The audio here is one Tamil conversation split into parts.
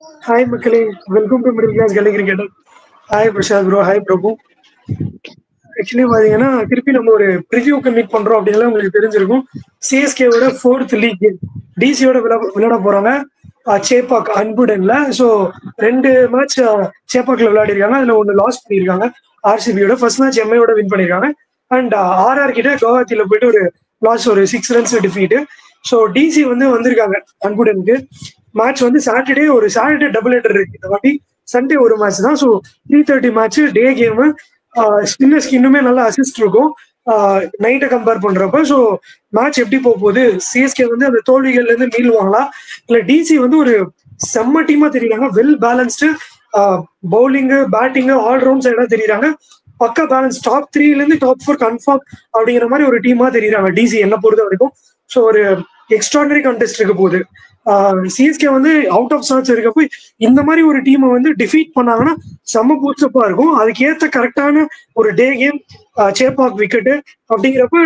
Hi Makale, welcome to Middle Class Gully Cricketer. Hi Prashad bro, hi Prabhu. Actually பாத்தீங்கன்னா திருப்பி நம்ம ஒரு ப்ரிவியூக்கு மீட் பண்றோம் அப்படின்னா உங்களுக்கு தெரிஞ்சிருக்கும். சிஎஸ்கேவோட 4th லீக் கேம் டிசியோட விளையாட போறாங்க சேப்பாக் அன்புடன்ல. ஸோ 2 மேட்ச் சேப்பாக்ல விளையாடி இருக்காங்க. அதுல ஒன்று லாஸ் பண்ணியிருக்காங்க ஆர்சிபியோட. ஃபர்ஸ்ட் மேட்ச் எம்ஐயோட வின் பண்ணியிருக்காங்க. அண்ட் ஆர்ஆர் கிட்ட கவுஹாத்தில போயிட்டு ஒரு லாஸ், ஒரு 6 runs டிஃபீட். ஸோ டிசி வந்திருக்காங்க அன்புடனுக்கு. மேட்ச் சாட்டர்டே, ஒரு சாட்டர்டே டபுள் ஹெட்டர் இருக்கு இந்த வாட்டி. சண்டே ஒரு மேட்ச் தான். So 3:30 match day game. ஸ்பின்னர்ஸ்க்கு இன்னுமே நல்லா அசிஸ்ட் இருக்கும் நைட்டை கம்பேர் பண்றப்ப. ஸோ மேட்ச் எப்படி போகுது, சிஎஸ்கே அந்த தோல்விகள்ல இருந்து மீள்வாங்களா, இல்ல டிசி ஒரு செம்ம டீமா தெரியுறாங்க. Well balanced bowling, batting, all round சைடா தெரியுறாங்க. பக்கா பேலன்ஸ், டாப் 3ல இருந்து டாப் 4 கன்ஃபார்ம் அப்படிங்கிற மாதிரி ஒரு டீமா தெரியுறாங்க டிசி என்ன பொறுத்த வரைக்கும். ஸோ ஒரு எக்ஸ்ட்ராடனரி கண்டெஸ்ட் இருக்க போகுது. சிஎஸ்கே அவுட் ஆஃப் சார்ட்ஸ் இருக்கப்போ இந்த மாதிரி ஒரு டீமை டிஃபீட் பண்ணாங்கன்னா செம்ம பூஸ்டப்பா இருக்கும். அதுக்கு ஏற்ற கரெக்டான ஒரு டே கேம், சேப்பாக் விக்கெட்டு அப்படிங்கிறப்ப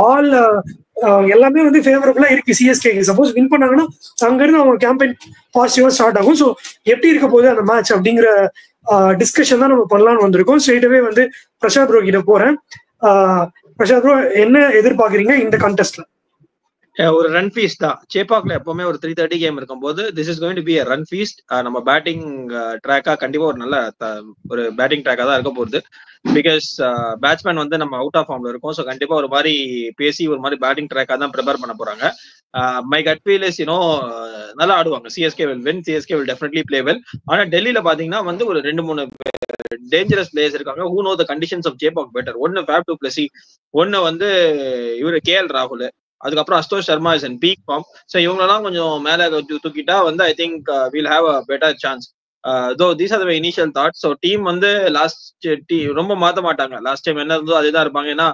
ஆல் எல்லாமே ஃபேவரபிளா இருக்கு சிஎஸ்கேக்கு. சப்போஸ் வின் பண்ணாங்கன்னா அங்கிருந்து அவங்க கேம்பெயின் பாசிட்டிவா ஸ்டார்ட் ஆகும். ஸோ எப்படி இருக்க போகுது அந்த மேட்ச் அப்படிங்கிற டிஸ்கஷன் தான் நம்ம பண்ணலாம்னு வந்திருக்கோம். ஸ்ட்ரெயிட்டாவே பிரசாத் ப்ரோ கிட்ட போறேன். பிரசாத் ப்ரோ, என்ன எதிர்பார்க்குறீங்க இந்த கண்டெஸ்ட்ல? ஒரு ரன் ஃபீஸ்ட் தான். சேப்பாக்ல எப்பவுமே ஒரு 3:30 கேம் இருக்கும் போது this is going to be a run feast. நம்ம பேட்டிங் ட்ராக்கா கண்டிப்பா ஒரு நல்ல ஒரு பேட்டிங் ட்ராக்கா தான் இருக்க போகுது. பிகாஸ் பேட்ஸ்மேன் நம்ம அவுட் ஆஃப் ஃபார்ம்ல இருக்கும். ஸோ கண்டிப்பா ஒரு மாதிரி பேசி ஒரு மாதிரி பேட்டிங் ட்ராக்கா தான் ப்ரிப்பேர் பண்ண போறாங்க. மை கட் ஃபீல் இஸ் நல்லா ஆடுவாங்க. CSK will win, CSK will definitely play well. ஆனா டெல்லியில பாத்தீங்கன்னா ஒரு 2-3 டேஞ்சரஸ் பிளேயர்ஸ் இருக்காங்க. Who know the conditions of Chepauk better. ஒன்னு ஃபேப் டு பிளஸி, ஒன்னு இவரு கேஎல் ராகுல், அதுக்கப்புறம் Ashutosh Sharma is in peak form. So இவங்களெல்லாம் கொஞ்சம் மேலே தூக்கிட்டா I think will have a better chance. Though these are the initial thoughts. So team last ரொம்ப மாற்ற மாட்டாங்க. லாஸ்ட் டைம் என்ன இருந்தோ அதுதான் இருப்பாங்க. ஏன்னா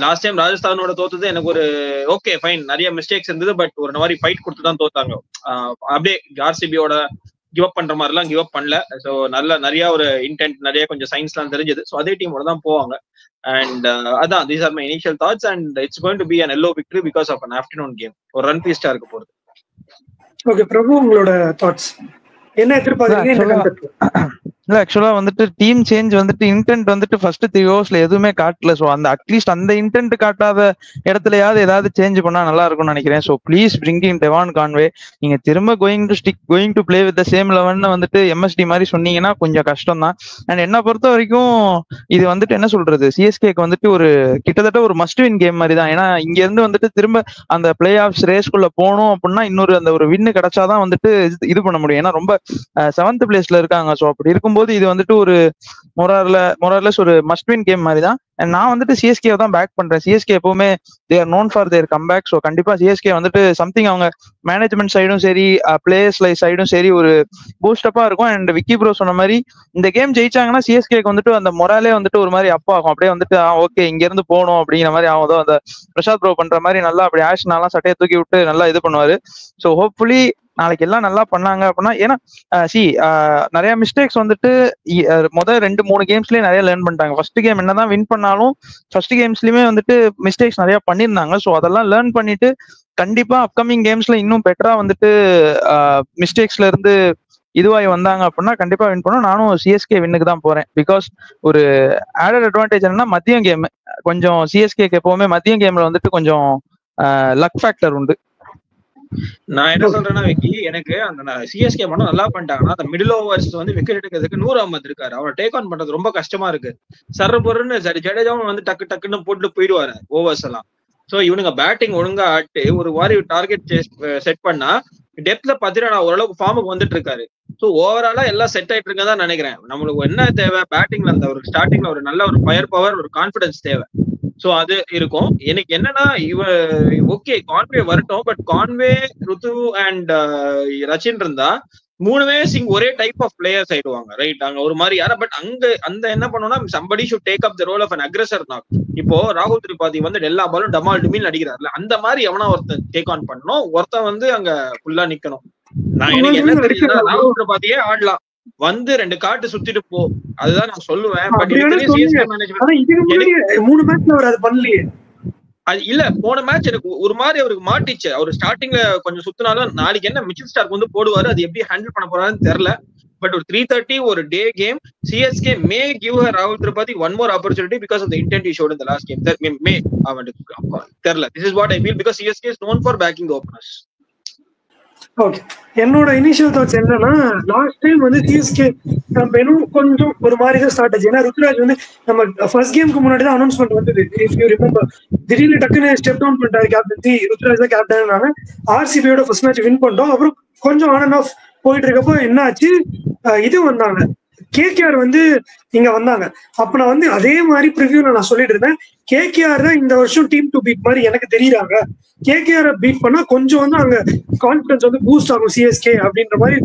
லாஸ்ட் டைம் ராஜஸ்தானோட தோத்தது எனக்கு ஒரு ஓகே ஃபைன், நிறைய மிஸ்டேக்ஸ் இருந்தது. பட் ஒரு மாதிரி ஃபைட் கொடுத்து தான் தோத்தாங்க. அப்படியே ஆர்சிபியோட கிவ் அப் பண்ற மாதிரிலாம் கிவ் அப் பண்ணல. ஸோ நிறைய ஒரு இன்டென்ட், நிறைய கொஞ்சம் சயின்ஸ்லாம் தெரிஞ்சது. ஸோ அதே டீமோட தான் போவாங்க. And அதான் these are my initial thoughts and it's going to be an yellow victory because of an afternoon game. ஒரு ரன் ஃபீஸ்டா இருக்க போகுது. ஓகே பிரபு, உங்களோட தாட்ஸ் என்ன எதிர்பார்க்கறீங்க இந்த கண்டெஸ்ட்ல? இல்ல ஆக்சுவலா டீம் சேஞ்ச் இன்டென்ட் ஃபர்ஸ்ட் 3 ஓவர்ஸ்ல எதுவுமே காட்டல. ஸோ அட்லீஸ்ட் அந்த இன்டென்ட் காட்டாத இடத்துலயாவது ஏதாவது சேஞ்ச் பண்ணா நல்லா இருக்கும்னு நினைக்கிறேன். So please bring in Devon Conway. நீங்க திரும்ப going to play with the same 11 MST மாதிரி சொன்னீங்கன்னா கொஞ்சம் கஷ்டம் தான். அண்ட் என்ன பொறுத்த வரைக்கும் இது என்ன சொல்றது, சிஎஸ்கேக்கு ஒரு கிட்டத்தட்ட ஒரு மஸ்ட் வின் கேம் மாதிரி தான். ஏன்னா இங்க இருந்து திரும்ப அந்த பிளே ஆஃப்ஸ் ரேஸ்குள்ள போகணும் அப்படின்னா இன்னொரு அந்த ஒரு வின்னு கிடைச்சாதான் இது பண்ண முடியும். ஏன்னா ரொம்ப 7th பிளேஸ்ல இருக்காங்க. ஸோ அப்படி இருக்கும்போது இது ஒரு மொரார்லெஸ் ஒரு மஸ்ட் வின் கேம் மாதிரி தான். நான் சிஎஸ்கே தான் பேக் பண்றேன். சிஎஸ்கே எப்பவுமே they are known for their comeback. So கண்டிப்பா சிஎஸ்கே சம்திங் அவங்க மேனேஜ்மெண்ட் சைடும் சரி, பிளேயர்ஸ் சைடும் சரி ஒரு பூஸ்டப்பா இருக்கும். அண்ட் விக்கி ப்ரோ சொன்ன மாதிரி இந்த கேம் ஜெயிச்சாங்கன்னா சிஎஸ்கேக்கு அந்த மொராலே ஒரு மாதிரி அப் ஆகும். அப்படியே ஓகே இங்க இருந்து போகணும் அப்படிங்கிற மாதிரி ஆகுதோ. அந்த பிரசாத் ப்ரோ பண்ற மாதிரி நல்லா அப்படி ஆஷனாலாம் சட்டையை தூக்கி விட்டு நல்லா இது பண்ணுவாரு. ஸோ ஹோப்ஃபுல்லி நாளைக்கு எல்லாம் நல்லா பண்ணாங்க அப்படின்னா, ஏன்னா நிறைய மிஸ்டேக்ஸ் முதல் 2-3 கேம்ஸ்லயே நிறைய லேர்ன் பண்ணிட்டாங்க. ஃபர்ஸ்ட் கேம் என்னதான் வின் பண்ணாலும் ஃபர்ஸ்ட் கேம்ஸ்லயுமே மிஸ்டேக்ஸ் நிறைய பண்ணிருந்தாங்க. ஸோ அதெல்லாம் லேர்ன் பண்ணிட்டு கண்டிப்பா அப்கமிங் கேம்ஸ்ல இன்னும் பெட்டரா மிஸ்டேக்ஸ்ல இருந்து இதுவாகி வந்தாங்க அப்படின்னா கண்டிப்பா வின் பண்ணும். நானும் சிஎஸ்கே வின்னுக்கு தான் போறேன். பிகாஸ் ஒரு ஆடட் அட்வான்டேஜ் என்னன்னா மதியம் கேம் கொஞ்சம் சிஎஸ்கேக்கு எப்பவுமே மதியம் கேம்ல கொஞ்சம் லக் ஃபேக்டர் உண்டு. நான் என்ன சொல்றேன்னா விக்கி, எனக்கு அந்த சிஎஸ்கே மட்டும் நல்லா பண்ணிட்டாங்கன்னா அந்த மிடில் ஓவர்ஸ் விக்கெட் எடுக்கிறதுக்கு நூர் அஹமத் இருக்காரு. அவரை டேக் ஆன் பண்றது ரொம்ப கஷ்டமா இருக்கு. பொருன்னு ஜடேஜாவும் டக்குன்னு போட்டு போயிடுவாரு ஓவர்ஸ் எல்லாம். சோ இவனுங்க பேட்டிங் ஒழுங்கா ஆட்டு ஒரு மாதிரி டார்கெட் செட் பண்ணா டெப்த்ல பாத்தீங்கன்னா ஓரளவுக்கு ஃபார்முக்கு வந்துட்டு இருக்காரு. சோ ஓவராலா எல்லாம் செட் ஆயிட்டு இருக்கதான் நினைக்கிறேன். நம்மளுக்கு என்ன தேவை, பேட்டிங்ல அந்த ஒரு ஸ்டார்டிங்ல ஒரு நல்ல ஒரு ஃபயர் பவர், ஒரு கான்பிடன்ஸ் தேவை. சோ அது இருக்கும். எனக்கு என்னன்னா ஓகே கான்வே வரட்டும், பட் கான்வே, ருத்து அண்ட் ரச்சின் இருந்தா 3மே ஒரே டைப் ஆஃப் பிளேயர்ஸ் ஆயிடுவாங்க. ரைட், அங்க ஒரு மாதிரி யாரா, பட் அங்க என்ன பண்ணுவோம்னா somebody should take up the role of an aggressor now. இப்போ ராகுல் திரிபாதி எல்லா பாலும் டமால் டுமில் அடிக்கிறாருல, அந்த மாதிரி எவனா ஒருத்தன் டேக் ஆன் பண்ணணும். ஒருத்தன் அங்க ஃபுல்லா நிக்கணும். நான் எனக்கு என்ன தெரியுதுன்னா ராகுல் திரிபாதியே ஆடலாம், 2 காட்டு சுத்திட்டு போ, அதுதான் நான் சொல்லுவேன். பட் அது இல்ல போன மேட்ச் எனக்கு ஒரு மாதிரி அவருக்கு மாட்டிச்சு. அவர் ஸ்டார்டிங்ல கொஞ்சம் சுத்தினாலும் நாளைக்கு என்ன மிச்சல் ஸ்டார்க் வந்து போடுவாரு, அது எப்படி ஹேண்டில் பண்ண போறாருன்னு தெரியல. பட் ஒரு 3:30 ஒரு day game, CSK may give her ராகுல் Tripathi one more opportunity because of the intent he showed in the last game. May தெரியல. This is what I feel because CSK is known for backing the openers. Okay, என்னோட இனிஷியல் தாட்ஸ் என்னன்னா, லாஸ்ட் டைம் வந்து சிஎஸ்கே கேம்பெயினும் கொஞ்சம் ஒரு மாதிரி தான் ஸ்டார்ட் ஆச்சு. ஏன்னா ருத்ராஜ் வந்து நம்ம ஃபர்ஸ்ட் கேமுக்கு முன்னாடி தான் அனௌன்ஸ்மெண்ட் வந்தது. இஃப் யூ ரிமெம்பர், திடீர்னு டக்குன்னு ஸ்டெப் டவுன் பண்ணிட்டாரு கேப்டன்சி. ருத்ராஜ் தான் கேப்டன். ஆர்சிபியோட ஃபர்ஸ்ட் மேட்ச் வின் பண்ணிட்டோம். அப்புறம் கொஞ்சம் ஆன் அண்ட் ஆஃப் போயிட்டு இருக்கப்போ என்ன ஆச்சு, இது வந்தாங்க, கேகேஆர் வந்து இங்க வந்தாங்க. அப்ப நான் வந்து அதே மாதிரி ப்ரிவியூல நான் சொல்லிட்டு இருந்தேன், கேகேஆர் தான் இந்த வருஷம் டீம் டு பீட் மாதிரி எனக்கு தெரியுறாங்க. கேகேஆர் பீட் பண்ணா கொஞ்சம் வந்து அங்க கான்பிடன்ஸ் வந்து பூஸ்ட் ஆகும் சிஎஸ்கே அப்படின்ற மாதிரி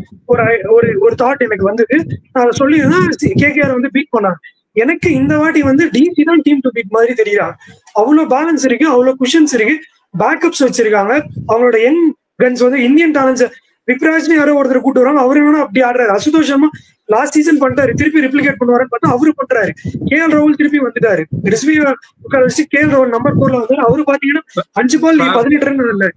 ஒரு தாட் எனக்கு வந்தது. நான் சொல்லியிருந்தேன் கேகேஆர் வந்து பீட் பண்ணாங்க. எனக்கு இந்த வாட்டி வந்து டிசி தான் டீம் டு பீட் மாதிரி தெரியுறாங்க. அவ்வளவு பேலன்ஸ் இருக்கு, அவ்வளவு குஷன்ஸ் இருக்கு, பேக்கப்ஸ் வச்சிருக்காங்க. அவங்களோட யங் கன்ஸ் வந்து இந்தியன் டேலண்ட்ஸ் விக்ராஜ்னு யாரோ ஒருத்தர் கூட்டு வராங்க. அவரு வேணா அப்படி ஆடுறாரு. அசுதோஷ் சர்மா லாஸ்ட் சீசன் பண்ணிட்டாரு, திருப்பி ரிப்ளிகேட் பண்ணுவாருன்னு பார்த்தா அவரு பண்றாரு. கேஎல் ராகுல் திருப்பி வந்துட்டாரு, ரிஸ்வி உட்கார வச்சு கேஎல் ராகுல் நம்பர் 4ல வந்தாரு. அவரு பாத்தீங்கன்னா 5 பால் 18 ரன் இல்ல.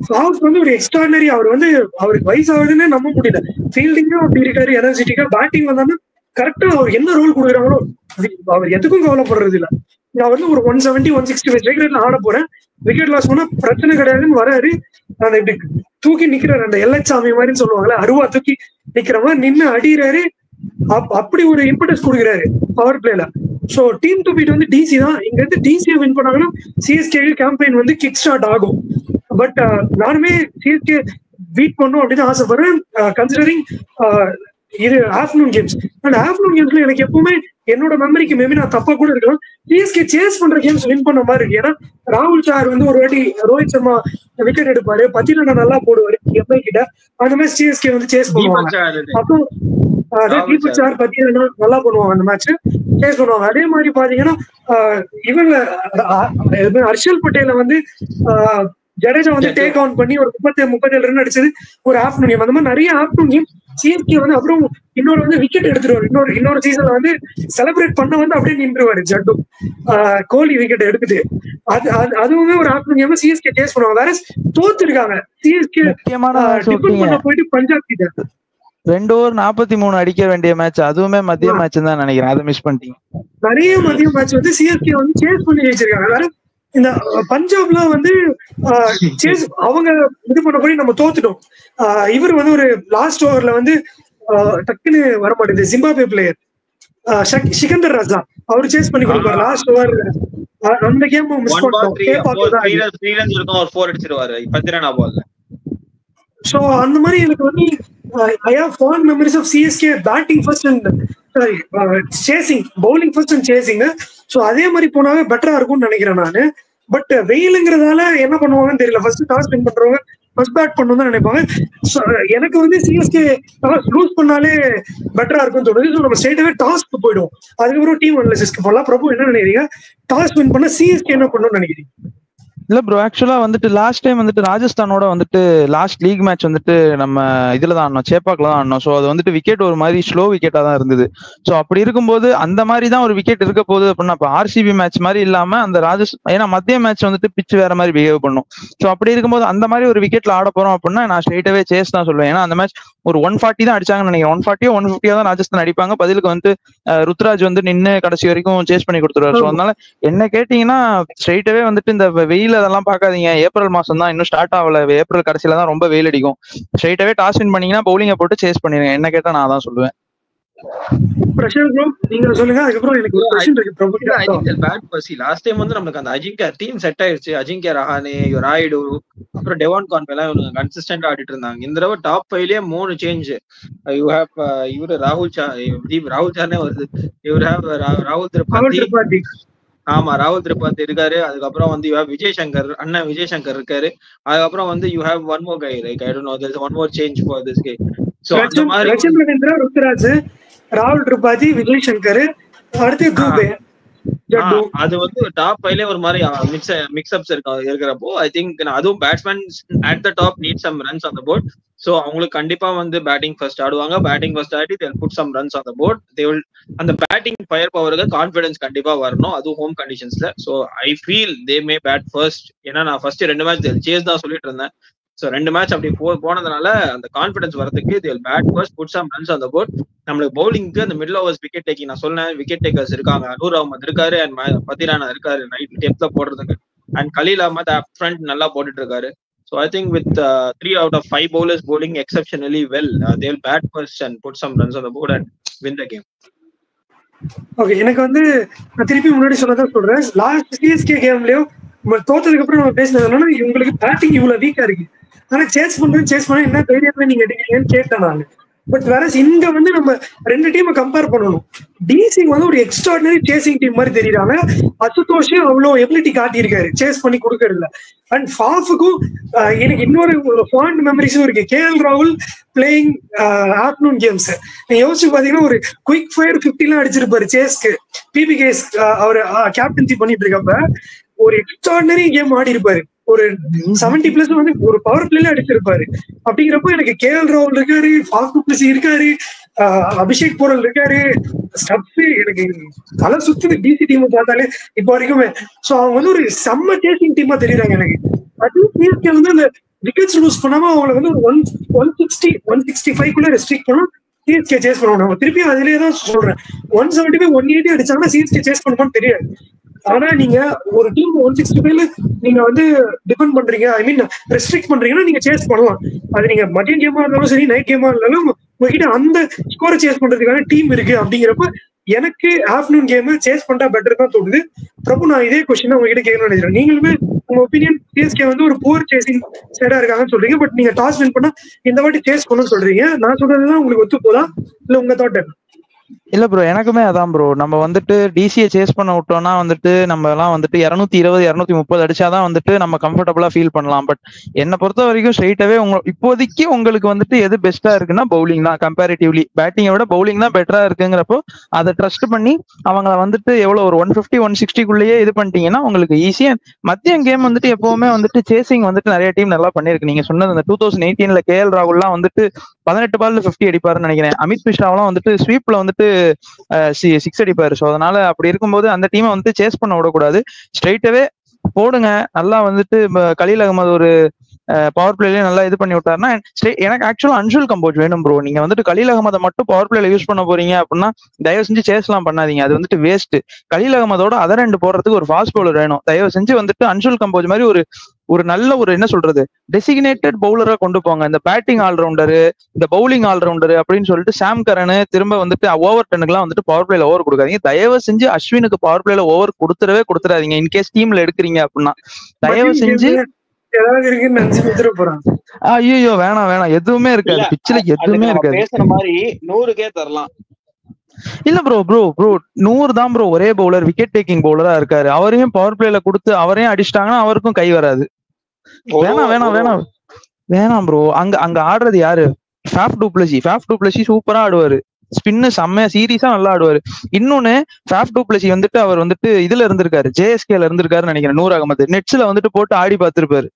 சாவுத் வந்து ஒரு எக்ஸ்ட்ராடனரி. அவர் வந்து அவருக்கு வயசு ஆகுதுன்னு நம்ப முடியல. ஃபீல்டிங்கும் அப்படி இருக்காரு, எனர்ஜெட்டிக்கா. பேட்டிங் வந்தாலும் கரெக்டா அவர் என்ன ரோல் கொடுக்குறாங்களோ அவர் எதுக்கும் கவலைப்படுறது இல்ல. நான் வந்து ஒரு 170 165 ஸ்ட்ரைக் ரேட்ல ஆட போறேன், விக்கெட் லாஸ் பண்ணா பிரச்சனை கிடையாதுன்னு வராரு. அந்த இப்படி தூக்கி நிக்கிறாரு, அந்த எல்லைச்சாமி மாதிரின்னு சொல்லுவாங்கல்ல, அருவா தூக்கி நிக்கிற மாதிரி நின்று அடிக்கிறாரு. அப்படி ஒரு இம்பர்டன்ஸ் கொடுக்குறாரு பவர் பிளேல. சோ டீம் டு பீட் வந்து டிசி தான். இங்க இருந்து டிசியை வின் பண்ணாங்கன்னா சிஎஸ்கே கேம்பெயின் வந்து கிக் ஸ்டார்ட் ஆகும். பட் நானுமே சிஎஸ்கே பீட் பண்ணும் அப்படின்னு ஆசைப்படுறேன், கன்சிடரிங் இது ஆஃப்டர்நூன் கேம்ஸ். அண்ட் ஆஃப்டர்நூன் கேம்ஸ்ல எனக்கு எப்பவுமே என்னோட மெமரிக்கு மேபி நான் தப்பா கூட இருக்கலாம், சிஎஸ்கே சேஸ் பண்ற கேம்ஸ் வின் பண்ண மாதிரி இருக்கு. ஏன்னா ராகுல் சார் வந்து ஒரு வாட்டி ரோஹித் சர்மா விக்கெட் எடுப்பாரு, பத்திரனா நல்லா போடுவாரு எம்ஐ கிட்ட. அந்த மாதிரி சிஎஸ்கே வந்து சேஸ் பண்ணுவாங்க. அப்போ தீபக் சார் பத்திரனா நல்லா பண்ணுவாங்க, அந்த மேட்ச் சேஸ் பண்ணுவாங்க. அதே மாதிரி பாத்தீங்கன்னா இவங்க ஹர்ஷல் பட்டேல வந்து ஜடேஜா வந்து டேக் ஆன் பண்ணி ஒரு 37 ரன் அடிச்சது ஒரு ஆஃப்டர்நூன் கேம். அந்த மாதிரி நிறைய ஆஃப்டர்நூன் கேம் சிஎஸ்கே வந்து. அப்புறம் இன்னொரு வந்து விக்கெட் எடுத்துருவாரு. இன்னொரு சீசன்ல வந்து செலிப்ரேட் பண்ண வந்து அப்படியே நின்றுவாரு ஜட்டு, கோலி விக்கெட் எடுத்துட்டு. அதுவுமே ஒரு ஆஃப்டர்நூன் கேம் சிஎஸ்கே டேஸ்ட் பண்ணுவாங்க. வேற தோத்து இருக்காங்க சிஎஸ்கே போயிட்டு பஞ்சாப் கிட்ட 2 ஓவர் 43 அடிக்க வேண்டிய மேட்ச், அதுவுமே மதிய மேட்ச் தான் நினைக்கிறேன். அதை மிஸ் பண்ணிட்டீங்க. நிறைய மதிய மேட்ச் வந்து சிஎஸ்கே வந்து சேஸ் பண்ணி வச்சிருக்காங்க. வேற இந்த பஞ்சாப்ல வந்து அவங்க இது பண்ண போய் நம்ம தோத்துட்டோம். இவர் வந்து ஒரு லாஸ்ட் ஓவர்ல வந்து டக்குன்னு வர மாட்டேங்குது, ஜிம்பாப்வே பிளேயர் சிகந்தர் ராஜா அவர் சேஸ் பண்ணி கொடுப்பாரு லாஸ்ட் ஓவர். அந்த கேம் மிஸ் பண்ணிட்டோம். சோ அந்த மாதிரி எனக்கு வந்து I have fond memories of CSK batting first and chasing, bowling first and chasing. So அதே மாதிரி போனாவே பெட்டரா இருக்கும்னு நினைக்கிறேன் நானு. பட் வெயிலுங்கிறதால என்ன பண்ணுவாங்கன்னு தெரியல. ஃபர்ஸ்ட் டாஸ் வின் பண்றவங்க ஃபர்ஸ்ட் பேட் பண்ணணும் தான் நினைப்பாங்க. எனக்கு வந்து சிஎஸ்கே டாஸ் லூஸ் பண்ணாலே பெட்டரா இருக்கும்னு தோணுது. ஸோ நம்ம ஸ்ட்ரெயிட்டாவே டாஸ்க்கு போயிடுவோம், அதுக்கப்புறம் டீம் அனாலிசிஸ்க்கு போகலாம். பிரபு என்ன நினைக்கிறீங்க, டாஸ் வின் பண்ண சிஎஸ்கே என்ன பண்ணணும்னு நினைக்கிறீங்க? இல்ல ப்ரோ, ஆக்சுவலா வந்துட்டு லாஸ்ட் டைம் வந்துட்டு ராஜஸ்தானோட வந்துட்டு லாஸ்ட் லீக் மேட்ச் வந்துட்டு நம்ம இதுல தான் ஆடணும், சேப்பாக்ல தான் ஆடணும். ஸோ அது வந்துட்டு விக்கெட் ஒரு மாதிரி ஸ்லோ விக்கெட்டா தான் இருந்தது. ஸோ அப்படி இருக்கும்போது அந்த மாதிரி தான் ஒரு விக்கெட் இருக்க போகுது அப்படின்னா, இப்போ ஆர்சிபி மேட்ச் மாதிரி இல்லாம அந்த ஏன்னா மத்திய மேட்ச் வந்துட்டு பிச் வேற மாதிரி பிஹேவ் பண்ணும். ஸோ அப்படி இருக்கும்போது அந்த மாதிரி ஒரு விக்கெட்ல ஆட போறோம் அப்படின்னா நான் ஸ்ட்ரெயிட்டாவே சேஸ் தான் சொல்லுவேன். ஏன்னா அந்த மேட்ச் ஒரு 140 தான் அடிச்சாங்கன்னு நினைக்கிறேன். 140 150 தான் ராஜஸ்தான் அடிப்பாங்க. பதிலுக்கு வந்து ருத்ராஜ் வந்து நின்று கடைசி வரைக்கும் சேஸ் பண்ணி கொடுத்துருவாரு. ஸோ அதனால என்ன கேட்டீங்கன்னா ஸ்ட்ரெயிட்டாவே வந்துட்டு இந்த வெயில் அதெல்லாம் பாக்காதீங்க, ஏப்ரல் மாசம் தான் இன்னும் ஸ்டார்ட் ஆகல, ஏப்ரல் கடைசியில தான் ரொம்ப வெயில் அடிக்கும். ஸ்ட்ரெயிட்டாவே டாஸ் வின் பண்ணீங்கன்னா பவுலிங்கை போட்டு சேஸ் பண்ணிருங்க. என்ன கேட்டா நான் தான் சொல்லுவேன். லாஸ்ட் டைம் வந்து நமக்கு அந்த அஜிங்கியா டீம் செட் ஆயிடுச்சு. அஜிங்கியா ரஹானே, ராயுடு, அப்புறம் டெவான் கான்வே எல்லாம் கன்சிஸ்டன்டா ஆடிட்டு இருந்தாங்க. இந்த தடவை டாப் 5லயே 3 சேஞ்ச். யூ ஹேவ் இவரு ராகுல் சார்னே வருது. யூ ஹேவ் ராகுல் திரிபாதி. ஆமா, ராகுல் திரிபாதி இருக்காரு. அதுக்கப்புறம் வந்து யூ ஹேவ் விஜய் சங்கர், அண்ணன் விஜய் சங்கர் இருக்காரு. அதுக்கப்புறம் வந்து you have one more guy, like I don't know, there is one more change for this K. So அந்த மாதிரி ருத்ராஜ், ராகுல் திரிபாதி, விஜய் சங்கர், அடுத்து தூபே. அது வந்து டாப் 5ல ஒரு மாதிரி மிக்ஸ்அப்ஸ் இருக்கிறப்போ ஐ திங்க் அதுவும் batsman at the top need some runs on the board. So அவங்களுக்கு கண்டிப்பா வந்து பேட்டிங் ஃபர்ஸ்ட் ஆடுவாங்க. பேட்டிங் ஃபர்ஸ்ட் ஆடி they will put some runs on the board. they will அந்த பேட்டிங் ஃபயர் பவருக்கு கான்ஃபிடன்ஸ் கண்டிப்பா வரணும், அதுவும் ஹோம் கண்டிஷன்ஸ்ல. So I feel they may bat first. ஏன்னா நான் ஃபர்ஸ்ட் 2 மேட்ச் சேஸ் தான் சொல்லிட்டு இருந்தேன். சோ 2 மேட்ச் அப்படி போனதுனால அந்த கான்ஃபிடன்ஸ் வரதுக்கு they will bat first, put some runs on the board. நம்மளுக்கு பவுலிங்க்கு அந்த மிடில் ஓவர்ஸ் விக்கெட் டேக்கிங் நான் சொன்னேன், விக்கெட் டேக்கர்ஸ் இருக்காங்க. நூர் அஹமத் இருக்காரு அண்ட் பத்திரானா இருக்காரு ரைட் டெப்த்ல போடுறதுக்கு. And Khaleel Ahmed up front நல்லா போட்டுட்டு இருக்காரு. So I think with 3 out of 5 bowlers bowling exceptionally well, they will bat first and put some runs on the board and win the game. Okay, எனக்கு வந்து நான் திருப்பி முன்னாடி சொன்னதான் சொல்றேன். லாஸ்ட் சிஎஸ்கே கேம்லயும் தோத்ததுக்கு அப்புறம் நம்ம பேசினதுனால உங்களுக்கு பேட்டிங் இவ்வளவு வீக்கா இருக்கு. ஆனா சேஸ் பண்ண என்ன தைரியத்துல நீங்க எடுக்கிறீங்கன்னு கேட்டேன் நான். பட் வேற இங்க வந்து நம்ம 2 டீமை கம்பேர் பண்ணணும். டிசி வந்து ஒரு எக்ஸ்ட்ராடினரி சேசிங் டீம் மாதிரி தெரியுறாங்க. அசுதோஷும் அவ்வளவு எபிலிட்டி காட்டியிருக்காரு சேஸ் பண்ணி கொடுக்கறதுல. அண்ட் ஃபாஃபுக்கும் எனக்கு இன்னொரு ஃபாண்ட் மெமரிஸும் இருக்கு. கேஎல் ராகுல் பிளேயிங் ஆஃப்டர்நூன் கேம்ஸ் யோசிச்சு பாத்தீங்கன்னா ஒரு குயிக் ஃபயர் 50 அடிச்சிருப்பாரு சேஸ்க்கு. பிபிகேஸ் அவர் கேப்டன்சி பண்ணிட்டு இருக்கப்ப ஒரு எக்ஸ்ட்ராடினரி கேம் ஆடி இருப்பாரு. ஒரு 70+ வந்து ஒரு பவர் பிளேல அடிச்சிருப்பாரு. அப்படிங்கிறப்போ எனக்கு கேஎல் ராகுல் இருக்காரு, ஃபாஃப் டு பிளஸ் இருக்காரு, அபிஷேக் போரல் இருக்காரு, ஸ்டப்ஸ் எனக்கு தலை சுத்து டிசி டீம் பார்த்தாலே இப்போ வரைக்குமே. சோ அவங்க வந்து ஒரு செம்ம சேசிங் டீமா தெரியுறாங்க எனக்கு. அது சிஎஸ்கே வந்து அந்த விக்கெட்ஸ் லூஸ் பண்ணாம அவங்களை வந்து ஒரு 160-165 ரெஸ்ட்ரிக்ட் பண்ணா சிஎஸ்கே சேஸ் பண்ணுவாங்க. திருப்பி அதுலயே தான் சொல்றேன், 175 180 அடிச்சாங்கன்னா சிஎஸ்கே சேஸ் பண்ணுவான்னு தெரியாது. ஆனா நீங்க ஒரு டீம் 165ல நீங்க வந்து டிபெண்ட் பண்றீங்க, ஐ மீன் ரெஸ்ட்ரிக்ட் பண்றீங்கன்னா நீங்க சேஸ் பண்ணலாம். அது நீங்க மதியம் கேமா இருந்தாலும் சரி, நைட் கேமா இருந்தாலும் உங்ககிட்ட அந்த ஸ்கோரை சேஸ் பண்றதுக்கான டீம் இருக்கு. அப்படிங்கிறப்ப எனக்கு ஆஃப்டர்நூன் கேம் சேஸ் பண்ணா பெட்டர் தான் தோணுது. பிரபு, நான் இதே கொஸ்டின் உங்ககிட்ட கேட்கணும்னு நினைக்கிறேன். நீங்களுமே உங்க ஒப்பீனியன் சிஎஸ்கே வந்து ஒரு புவர் சேசிங் சைடா இருக்காங்கன்னு சொல்றீங்க. பட் நீங்க டாஸ் வின் பண்ணா இந்த வாட்டி சேஸ் பண்ணணும்னு சொல்றீங்க. நான் சொல்றதுதான் உங்களுக்கு ஒத்து போதா இல்ல உங்க தாட் என்ன? இல்ல ப்ரோ, எனக்குமே அதான் ப்ரோ. நம்ம வந்துட்டு டிசியை சேஸ் பண்ண விட்டோம்னா வந்துட்டு நம்ம எல்லாம் வந்துட்டு 220 230 அடிச்சாதான் வந்துட்டு நம்ம கம்ஃபர்டபுளா ஃபீல் பண்ணலாம். பட் என்னை பொறுத்த வரைக்கும் ஸ்ட்ரெயிட்டாவே இப்போதைக்கு உங்களுக்கு வந்துட்டு எது பெஸ்டா இருக்குன்னா பவுலிங் தான். கம்பேரிட்டிவ்லி பேட்டிங்கை விட பவுலிங் தான் பெட்டரா இருக்குங்கிறப்போ அதை ட்ரஸ்ட் பண்ணி அவங்களை வந்துட்டு எவ்வளவு ஒரு 150 160க்குள்ளேயே இது பண்ணிட்டீங்கன்னா உங்களுக்கு ஈஸியா. மத்தியம் கேம் வந்துட்டு எப்பவுமே வந்துட்டு சேசிங் வந்துட்டு நிறைய டீம் நல்லா பண்ணிருக்கு. நீங்க சொன்னது அந்த 2018ல கேஎல் ராகுல்லாம் வந்துட்டு 18 பால்ல 50 அடிப்பாருன்னு நினைக்கிறேன். அமித் மிஸ்ராவெல்லாம் வந்துட்டு ஸ்வீப்ல வந்துட்டு 6 அடிப்பாரு. ஸோ அதனால அப்படி இருக்கும்போது அந்த டீமை வந்து சேஸ் பண்ண விடக்கூடாது. ஸ்ட்ரைட்டாவே போடுங்க. நல்லா வந்துட்டு கலீல் அகமது ஒரு பவர் பிளேலயே நல்லா இது பண்ணி விட்டாருன்னா எனக்கு ஆக்சுவலா அன்ஷுல் கம்போஜ் வேணும் ப்ரோ. நீங்க வந்துட்டு கலீல் அகமதை மட்டும் பவர் பிளேல யூஸ் பண்ண போறீங்க அப்படின்னா தயவு செஞ்சு சேஸ் எல்லாம் பண்ணாதீங்க. அது வந்துட்டு வேஸ்ட். கலீல் அகமதோட அதர் ரெண்டு போடுறதுக்கு ஒரு ஃபாஸ்ட் பவுலர் வேணும். தயவு செஞ்சு வந்துட்டு அன்ஷுல் கம்போஜ் மாதிரி ஒரு நல்ல ஒரு என்ன சொல்றது டெசிக்னேட்டட் பவுலரா கொண்டு போங்க. இந்த பேட்டிங் ஆல்ரவுண்டரு, இந்த பவுலிங் ஆல்ரவுண்டரு அப்படின்னு சொல்லிட்டு சாம் கரன் திரும்ப வந்துட்டு ஓவர் 10க்குலாம் வந்துட்டு பவர் பிளேல ஓவர் கொடுக்காதீங்க. தயவு செஞ்சு அஸ்வினுக்கு பவர் பிளேல ஓவர் கொடுத்துடாதீங்க. இன்கேஸ் டீம்ல எடுக்கிறீங்க அப்படின்னா தயவு செஞ்சு. ஐயோ வேணாம், எதுவுமே இருக்காது பிச்சில, எதுவுமே இருக்காது. பேசுற மாதிரி 100K தரலாம். இல்ல ப்ரோ 100 தான் ப்ரோ ஒரே பவுலர், விக்கெட் டேக்கிங் பவுலரா இருக்காரு. அவரையும் பவர் பிளேல கொடுத்து அவரையும் அடிச்சிட்டாங்கன்னா அவருக்கும் கை வராது. வேணாம் ப்ரோ. அங்க ஆடுறது யாரு? ஃபாஃப் டு பிளஸி சூப்பரா ஆடுவாரு. ஸ்பின்னு செம்மையா சீரியஸா நல்லா ஆடுவாரு. இன்னொன்னு ஃபாஃப் டு பிளஸி வந்துட்டு அவர் வந்துட்டு இதுல இருந்திருக்காரு, ஜேஎஸ்கேல இருந்திருக்காருன்னு நினைக்கிறேன். நூர் அகமது நெட்ஸ்ல வந்துட்டு போட்டு ஆடி பார்த்திருப்பாரு.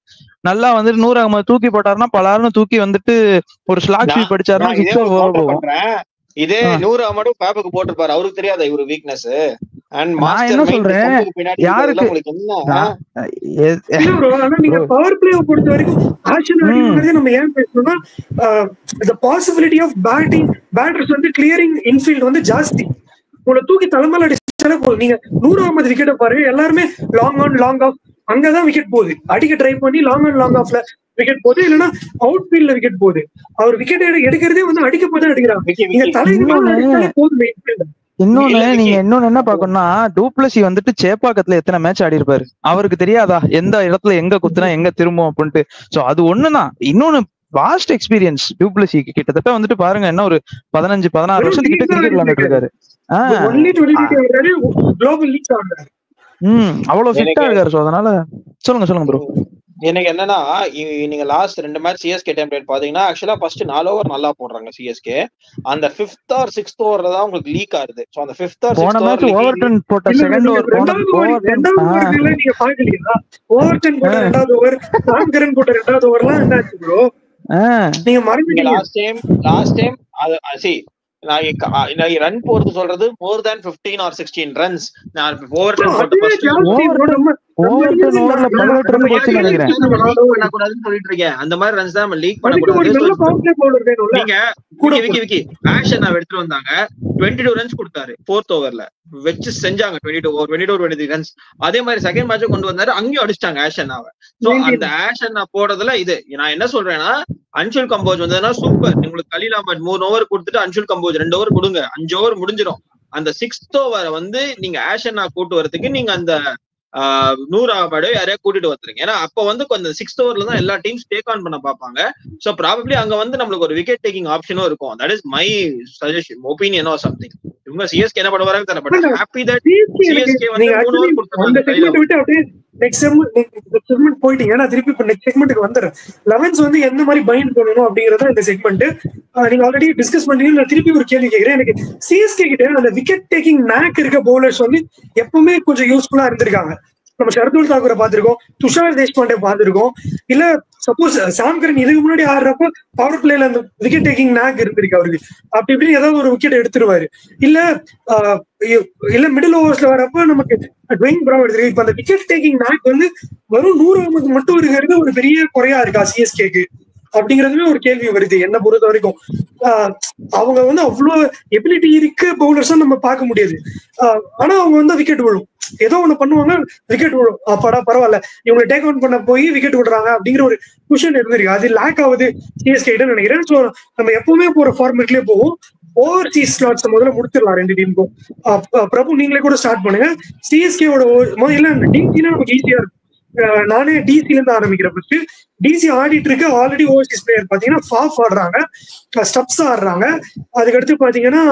நல்லா வந்துட்டு நூர் அகமது தூக்கி போட்டாருன்னா பலாருன்னு தூக்கி வந்துட்டு ஒரு ஸ்லாக் ஸ்வீப் அடிச்சாருன்னா 6 போகும். இதே 100 அமடும் பேப்புக்கு போட்டுப்பாரு. அவருக்கு தெரியாத இவரு வீக்னஸ். நான் என்ன சொல்றேன், யாருக்கு நீங்க பவர் பிளேயை பொறுத்த வரைக்கும் ஆக்ஷன் நம்ம ஏன் பேசணும்னா the possibility of பேட்டர்ஸ் வந்து கிளியரிங் இன்ஃபீல்ட் வந்து ஜாஸ்தி. உங்களை தூக்கி தலைமையில அடிச்சாலே போதும். நீங்க 100 அகமது விக்கெட்டை பாருங்க, எல்லாருமே லாங் ஆன் லாங் ஆஃப் அங்கதான் விக்கெட் போகுது. அடிக்க ட்ரை பண்ணி லாங் ஆன் லாங் ஆஃப்ல விக்கெட் போகுது, இல்லைன்னா அவுட் ஃபீல்ட்ல விக்கெட் போகுது. அவர் விக்கெட் எடுக்கிறதே வந்து அடிக்க போதான் எடுக்கிறாங்க. இன்னொன்னு நீங்க என்ன பாக்கணும்னா டூப்ளசி வந்துட்டு சேப்பாக்கத்துல எத்தனை மேட்ச் ஆடி இருப்பாரு. அவருக்கு தெரியாதா எந்த இடத்துல எங்க குத்துனா எங்க திரும்பும் அப்படின்ட்டு. சோ அது ஒண்ணுதான். இன்னொன்னு வாஸ்ட் எக்ஸ்பீரியன்ஸ் டூப்ளசி கிட்டத்தட்ட வந்துட்டு பாருங்க என்ன ஒரு 15-16 வருஷத்துக்கிட்ட கிரிக்கெட் விளையாண்டுட்டு இருக்காரு. அவ்வளவு ஃபிட்டா இருக்காரு. சோ அதனால சொல்லுங்க ப்ரோ. எனக்கு என்னன்னா நீங்க லாஸ்ட் 2 மேட்ச் சிஎஸ்கே டெம்ப்ளேட் பாத்தீங்கன்னா ஆக்சுவலா ஃபர்ஸ்ட் 4 ஓவர் நல்லா போடுறாங்க சிஎஸ்கே. அந்த 5th or 6th ஓவர்ல தான் உங்களுக்கு லீக் ஆகுது. சோ அந்த 5th or 6th போன மேட்ச் ஓவர்டன் போட்ட செகண்ட் ஓவர் ரெண்டாவது ஓவர்ல நீங்க பாக்கலையா? ஓவர்டன் போட்ட ரெண்டாவது ஓவர், சாம்கரன் போட்ட ரெண்டாவது ஓவர்லாம் என்னாச்சு ப்ரோ? நீங்க மறந்துட்டீங்க. லாஸ்ட் டைம் see நான் ரன் போறது சொல்றது more than 15 or 16 runs. நான் ஓவர்டன் போட்ட ஃபர்ஸ்ட் ஓவர்டன் ஓவர்ல 18 ரன் போச்சு நினைக்கிறேன். பண்ண கூடாதுன்னு சொல்லிட்டு இருக்கேன். அந்த மாதிரி ரன்ஸ் தான் நம்ம லீக் பண்ண கூடாது. நீங்க விக்கி ஆஷன் எடுத்துட்டு வந்தாங்க, 22 ரன்ஸ் கொடுத்தாரு 4th ஓவர்ல வச்சு செஞ்சாங்க. 22 ரன்ஸ். அதே மாதிரி செகண்ட் மேட்ச் கொண்டு வந்தாரு, அங்கேயும் அடிச்சிட்டாங்க ஆஷன்னாவை. சோ அந்த ஆஷன்னா போடுறதுல இது நான் என்ன சொல்றேன்னா, அன்ஷுல் கம்போஜ் வந்ததுன்னா சூப்பர். உங்களுக்கு கலீல் அஹ்மத் 3 ஓவர் கொடுத்துட்டு அன்ஷுல் கம்போஜ் 2 ஓவர் கொடுங்க, 5 ஓவர் முடிஞ்சிடும். அந்த 6th ஓவரை வந்து நீங்க ஆஷன்னா கூட்டு வரதுக்கு நீங்க அந்த 100 ஆபாடோ யாரையா கூட்டிட்டு வந்துருங்க. ஏன்னா அப்ப வந்து கொஞ்சம் 6th ஓவர்ல தான் எல்லா டீம்ஸ் டேக் ஆன் பண்ண பாப்பாங்க. சோ ப்ராபப்லி அங்க வந்து நம்மளுக்கு ஒரு விக்கெட் டேக்கிங் ஆப்ஷனும் இருக்கும். That is my suggestion, opinion or something. இவங்க சிஎஸ்கே என்ன பண்ண வராங்க தெரியல, பட் ஹாப்பி தட் சிஎஸ்கே வந்து 3 ஓவர் கொடுத்தாங்க. நெக்ஸ்ட் செக்மெண்ட் போயிட்டீங்க. நான் திருப்பி இப்ப நெக்ஸ்ட் செக்மெண்ட்டுக்கு வந்துடுறேன். 11s வந்து எந்த மாதிரி பைண்ட் பண்ணணும் அப்படிங்கறத இந்த செக்மெண்ட் நீங்க ஆல்ரெடி டிஸ்கஸ் பண்ணீங்க. நான் திருப்பி ஒரு கேள்வி கேட்கிறேன். எனக்கு சிஎஸ்கே கிட்ட அந்த விக்கெட் டேக்கிங் நாக் இருக்க பவுலர்ஸ் வந்து எப்பவுமே கொஞ்சம் யூஸ்ஃபுல்லா இருந்திருக்காங்க. நம்ம ஷர்துல் தாக்கூரை பார்த்திருக்கோம், துஷார் தேஷ்பாண்டே பார்த்திருக்கோம். இல்ல சப்போஸ் சாம்கரன் இதுக்கு முன்னாடி ஆடுறப்ப பவர் பிளேல அந்த விக்கெட் டேக்கிங் நாக் இருந்திருக்கு அவருக்கு. அப்படி இப்படி ஏதாவது ஒரு விக்கெட் எடுத்துருவாரு. இல்ல மிடில் ஓவர்ஸ்ல வரப்ப நமக்கு ட்வைன் பிராவோ எடுத்திருக்கு. இப்ப அந்த விக்கெட் டேக்கிங் நாக் வந்து வெறும் 100 மட்டும் இருக்கிறது ஒரு பெரிய குறையா இருக்கா சிஎஸ்கேக்கு அப்படிங்கறதுமே ஒரு கேள்வி வருது என்ன பொறுத்த வரைக்கும். அவங்க வந்து அவ்வளவு எபிலிட்டி இருக்கு பவுலர்ஸா நம்ம பார்க்க முடியாது. ஆனா அவங்க வந்து விக்கெட் விழும், ஏதோ ஒண்ணு பண்ணுவாங்க, விக்கெட் விழும். அப்பாடா பரவாயில்ல இவங்க டேக் அவுட் பண்ண போய் விக்கெட் விடுறாங்க அப்படிங்கிற ஒரு குஷன் இருந்திருக்கு. அது லேக் ஆகுது சிஎஸ்கே கிட்ட நினைக்கிறேன். ஸோ நம்ம எப்பவுமே போற ஃபார்மேட்லயே போவோம். ஓவர்சீஸ் ஸ்லாட்ஸ் முதல்ல முடிச்சிடலாம் 2 டீமுக்கும். பிரபு நீங்களே கூட ஸ்டார்ட் பண்ணுங்க. சிஎஸ்கேவோட முதல்ல டிசினா நமக்கு ஈஸியா இருக்கும். நானே டிசில இருந்து ஆரம்பிக்கிறேன். ஃபர்ஸ்ட் டிசி ஆடிட்டு இருக்கு. ஆல்ரெடி ஓவர்சீஸ் பிளேயர் பாத்தீங்கன்னா ஃபாஃப் ஆடுறாங்க, ஸ்டப்ஸ் ஆடுறாங்க. அதுக்கடுத்து பாத்தீங்கன்னா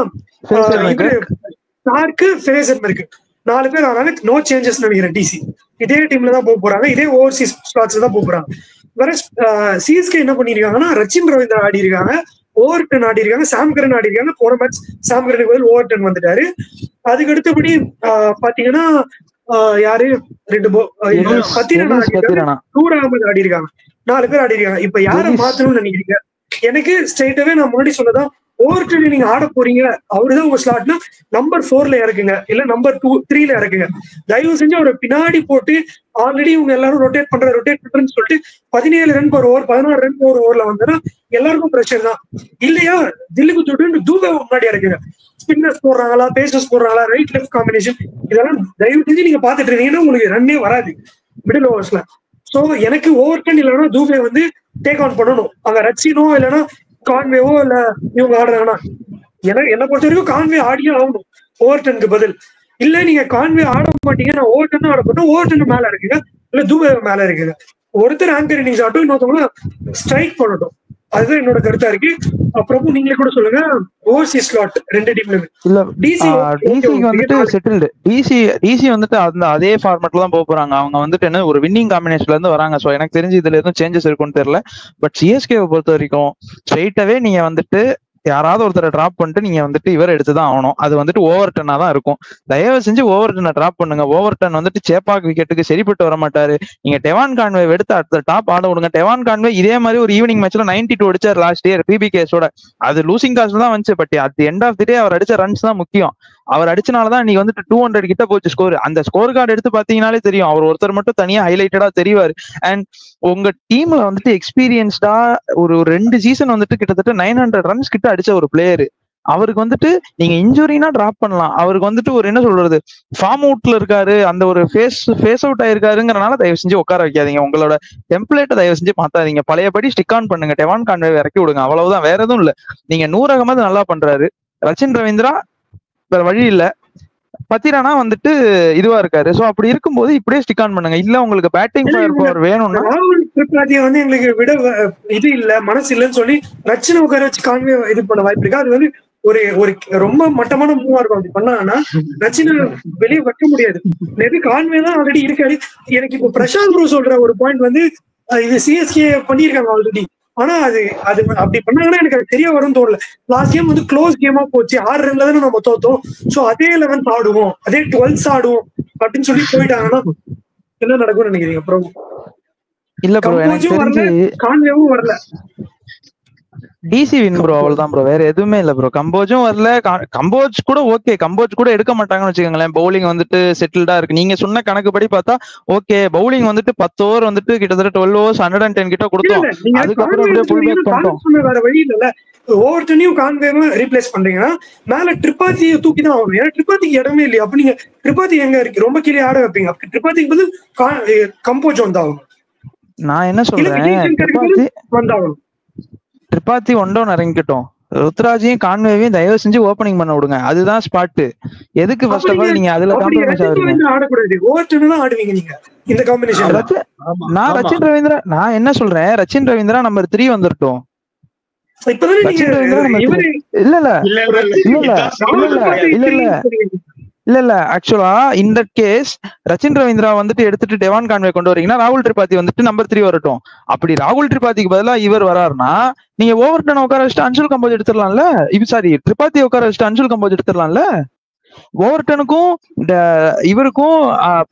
ஸ்டார்க்கு, ஃபேசர் இருக்கு. 4 பேர் ஆனாங்க. நோ சேஞ்சஸ் நினைக்கிறேன். டிசி இதே டீம்ல தான் போக போறாங்க, இதே ஓவர்சீஸ் ஸ்லாட்ஸ்ல தான் போக போறாங்க. வேற சிஎஸ்கே என்ன பண்ணிருக்காங்கன்னா ரச்சின் ரவீந்திரா ஆடி இருக்காங்க, ஓவர்டன் ஆடி இருக்காங்க, சாம்கரன் ஆடி இருக்காங்க. போன மேட்ச் சாம்கரனுக்கு பதில் ஓவர்டன் வந்துட்டாரு. அதுக்கு அடுத்தபடி பாத்தீங்கன்னா யாரு 2 நூர் அகமது ஆடி இருக்காங்க. 4 பேர் ஆடி இருக்காங்க. இப்ப யார மாத்தணும்னு நினைக்கிறீங்க? எனக்கு ஸ்ட்ரைட்டாவே நான் முன்னாடி சொன்னதான், ஓவர்டன் நீங்க ஆட போறீங்க, அவருதான் உங்க ஸ்லாட்னா நம்பர் 4ல இறக்குங்க, இல்ல நம்பர் 3ல இறக்குங்க. தயவு செஞ்சு அவரை பின்னாடி போட்டு ஆல்ரெடி இவங்க எல்லாரும் ரொட்டேட் பண்றேன்னு சொல்லிட்டு 17 ரன் ஒரு ஓவர், 16 ரன் ஒரு ஓவர்ல வந்தா எல்லாருக்கும் பிரஷர் தான். இல்லையா தில்லுக்கு தொட்டு தூபே முன்னாடி இறக்குங்க. ஸ்பின்னர்ஸ் போடுறாங்களா, பேசர்ஸ் போடுறாங்களா, ரைட் லெஃப்ட் காம்பினேஷன், இதெல்லாம் தயவு செஞ்சு நீங்க பாத்துட்டு இருந்தீங்கன்னா உங்களுக்கு ரன்னே வராது மிடில் ஓவர்ஸ்ல. சோ எனக்கு ஓவர்டன் இல்லைன்னா தூபே வந்து டேக் ஆன் பண்ணணும். அங்க ரச்சினோ இல்லைன்னா கான்வேவோ இல்ல இவங்க ஆடுறாங்கன்னா, என்ன பொறுத்த வரைக்கும் கான்வே ஆடியே ஆகணும் ஓவர்டனுக்கு பதில். இல்ல நீங்க கான்வே ஆட மாட்டீங்க, நான் ஓவர்டன் ஆட போட்டோம், ஓவர்டன் மேல இருக்குங்க இல்ல தூபே மேல இருக்குங்க. ஒருத்தர் ஆங்கர் இன்னிங்ஸ் ஆட்டும், இன்னொருத்தவங்க ஸ்ட்ரைக் பண்ணட்டும். அதுதான் என்னோட கருத்தா இருக்கு. அப்புறம் நீங்களே கூட சொல்லுங்க ஓவர்சீஸ் ஸ்லாட் 2 டீம்ல இல்ல டிசி வந்துட்டு செட்டில்டு. டிசி வந்துட்டு அந்த அதே ஃபார்மேட்ல தான் போறாங்க. அவங்க வந்துட்டு என்ன ஒரு வின்னிங் காம்பினேஷன்ல இருந்து வராங்க. சோ எனக்கு தெரிஞ்சு இதுல எதுவும் சேஞ்சஸ் இருக்கும்னு தெரியல. பட் சிஎஸ்கேவை பொறுத்த வரைக்கும் ஸ்ட்ரைட்டாவே நீங்க வந்துட்டு யாராவது ஒருத்தரை டிராப் பண்ணிட்டு நீங்க வந்துட்டு இவர் எடுத்துதான் ஆகணும். அது வந்துட்டு ஓவர்டனா தான் இருக்கும். தயவு செஞ்சு ஓவர்டனை டிராப் பண்ணுங்க. ஓவர்டன் வந்துட்டு சேப்பாக் விக்கெட்டுக்கு சரிப்பட்டு வர மாட்டாரு. நீங்க டெவான் கான்வே எடுத்து அடுத்த டாப் ஆட விடுங்க. டெவான் கான்வே இதே மாதிரி ஒரு ஈவினிங் மேட்ச்ல 92 அடிச்சார் லாஸ்ட் இயர் பிபிகேஸோட. அது லூசிங் காஸ்ட் தான் வந்துச்சு. But at the end of the day அவர் அடிச்ச ரன்ஸ் தான் முக்கியம். அவர் அடிச்சனாலதான் நீங்க வந்துட்டு 200 கிட்ட போச்சு ஸ்கோர். அந்த ஸ்கோர் கார்டு எடுத்து பாத்தீங்கன்னாலே தெரியும், அவர் ஒருத்தர் மட்டும் தனியா ஹைலைட்டடா தெரிவாரு. அண்ட் உங்க டீம்ல வந்துட்டு எக்ஸ்பீரியன்ஸ்டா ஒரு 2 சீசன் வந்துட்டு கிட்டத்தட்ட 900 ரன்ஸ் கிட்ட அடிச்ச ஒரு பிளேயர். அவருக்கு வந்துட்டு நீங்க இன்ஜுரினா டிராப் பண்ணலாம். அவருக்கு வந்துட்டு ஒரு என்ன சொல்றது, ஃபார்ம் அவுட்ல இருக்காரு, அந்த ஒரு ஃபேஸ் அவுட் ஆயிருக்காருங்கிறனால தயவு செஞ்சு உட்கார வைக்காதீங்க. உங்களோட டெம்ப்ளேட்டை தயவு செஞ்சு மாத்தாதீங்க. பழையபடி ஸ்டிக் ஆன் பண்ணுங்க. டெவான் கான்வே இறக்கி விடுங்க, அவ்வளவுதான், வேற எதுவும் இல்ல. நீங்க நூர் அகமது நல்லா பண்றாரு, ரச்சின் ரவீந்திரா வேற வழி இல்ல, பத்திரானா வந்துட்டு இதுவா இருக்காரு. சோ அப்படி இருக்கும்போது இப்படியே ஸ்டிக் ஆன் பண்ணுங்க. இல்ல உங்களுக்கு பேட்டிங் பவர் வேணும்னா வந்து எங்களுக்கு விட இது இல்ல, மனசு இல்லன்னு சொல்லி ரச்சினை உட்கார வச்சு கான்வே இது பண்ண வாய்ப்பு இருக்கு. அது வந்து ஒரு ரொம்ப மட்டமான மூவா இருக்கும். அப்படி பண்ணாங்கன்னா ரச்சினை வெளியே வைக்க முடியாது. மேபி கான்வே தான் ஆல்ரெடி இருக்காரு. எனக்கு இப்போ பிரசாந்த் ப்ரோ சொல்ற ஒரு பாயிண்ட் வந்து இது சிஎஸ்கே பண்ணியிருக்காங்க ஆல்ரெடி. ஆனா அது அது அப்படி பண்ணாங்கன்னா எனக்கு அது தெரிய வரும்னு தோணல. லாஸ்ட் கேம் வந்து க்ளோஸ் கேமா போச்சு, 6 ரன்ல தானே நம்ம தோத்தோம். சோ அதே 11th ஆடுவோம், அதே 12th ஆடுவோம் அப்படின்னு சொல்லி போயிட்டாங்கன்னா என்ன நடக்கும்னு நினைக்கிறீங்க? அப்புறம் இல்ல ப்ரோ, எனக்கு தெரிஞ்சு கான்வேவும் வரல, டிசி வின் ப்ரோ, அவ்வளவுதான் ப்ரோ, வேற எதுவுமே இல்ல ப்ரோ. கம்போஜும் வரல. கம்போஜ் கூட ஓகே, கம்போஜ் கூட எடுக்க மாட்டாங்கன்னு வச்சுக்கோங்களேன். பவுலிங் வந்துட்டு செட்டில்டா இருக்கு. நீங்க சொன்ன கணக்குப்படி பார்த்தா ஓகே, பவுலிங் வந்துட்டு 10 ஓவர் வந்துட்டு கிட்டத்தட்ட 12 overs 110 கிட்ட கொடுத்தோம். அதுக்கப்புறம் அப்படியே புல் பேக் பண்ணிட்டோம். வேற வழி இல்ல. ஒவ்வொருத்தனையும் கான்வேவும் ரீப்ளேஸ் பண்றீங்கன்னா மேல ட்ரிபாத்தியை தூக்கி தான் ஆகணும். ஏன்னா ட்ரிபாத்திக்கு இடமே இல்லையா? அப்ப நீங்க ட்ரிபாத்தி எங்க இருக்கு, ரொம்ப கீழே ஆட வைப்பீங்க. அப்ப ட்ரிபாத்திக்கு பதில் கம்போஜ் வந்தாகணும். நான் என்ன சொல்றேன், வந்தாகணும். திரிபாதி ஒன்டோன் இறங்கிட்டோம். ருத்ராஜையும் கான்வேவையும் தயவு செஞ்சு ஓபனிங் பண்ண விடுங்க. அதுதான் ஸ்பாட். எதுக்கு ஃபர்ஸ்ட் ஆஃப் ஆல் நீங்க அதுல காம்ப்ரமைஸ் ஆவீங்க? ஆடக்கூடாது, ஓவர்டர்ன் தான் ஆடுவீங்க நீங்க இந்த காம்பினேஷன்ல. நான் ரச்சின் ரவீந்திரா, நான் என்ன சொல்றேன், ரச்சின் ரவீந்திரா நம்பர் 3 வந்துட்டோம். ரச்சின் ரவீந்திரா இல்ல ஆக்சுவலா இந்த கேஸ் ரச்சின் ரவீந்திரா வந்துட்டு எடுத்துட்டு டெவான் கான்வே கொண்டு வரீங்கன்னா ராகுல் திரிபாதி வந்துட்டு நம்பர் 3 வரட்டும். அப்படி ராகுல் திரிபாதிக்கு பதிலா இவர் வராருன்னா நீங்க ஓவர்டன் உட்கார வச்சுட்டு அன்சுல் கம்போஜ் எடுத்துடலாம்ல. சாரி, திரிபாதி உட்கார வச்சுட்டு அன்சுல் கம்போஜ் எடுத்துடலாம்ல. ஓவர்டனுக்கும் இவருக்கும்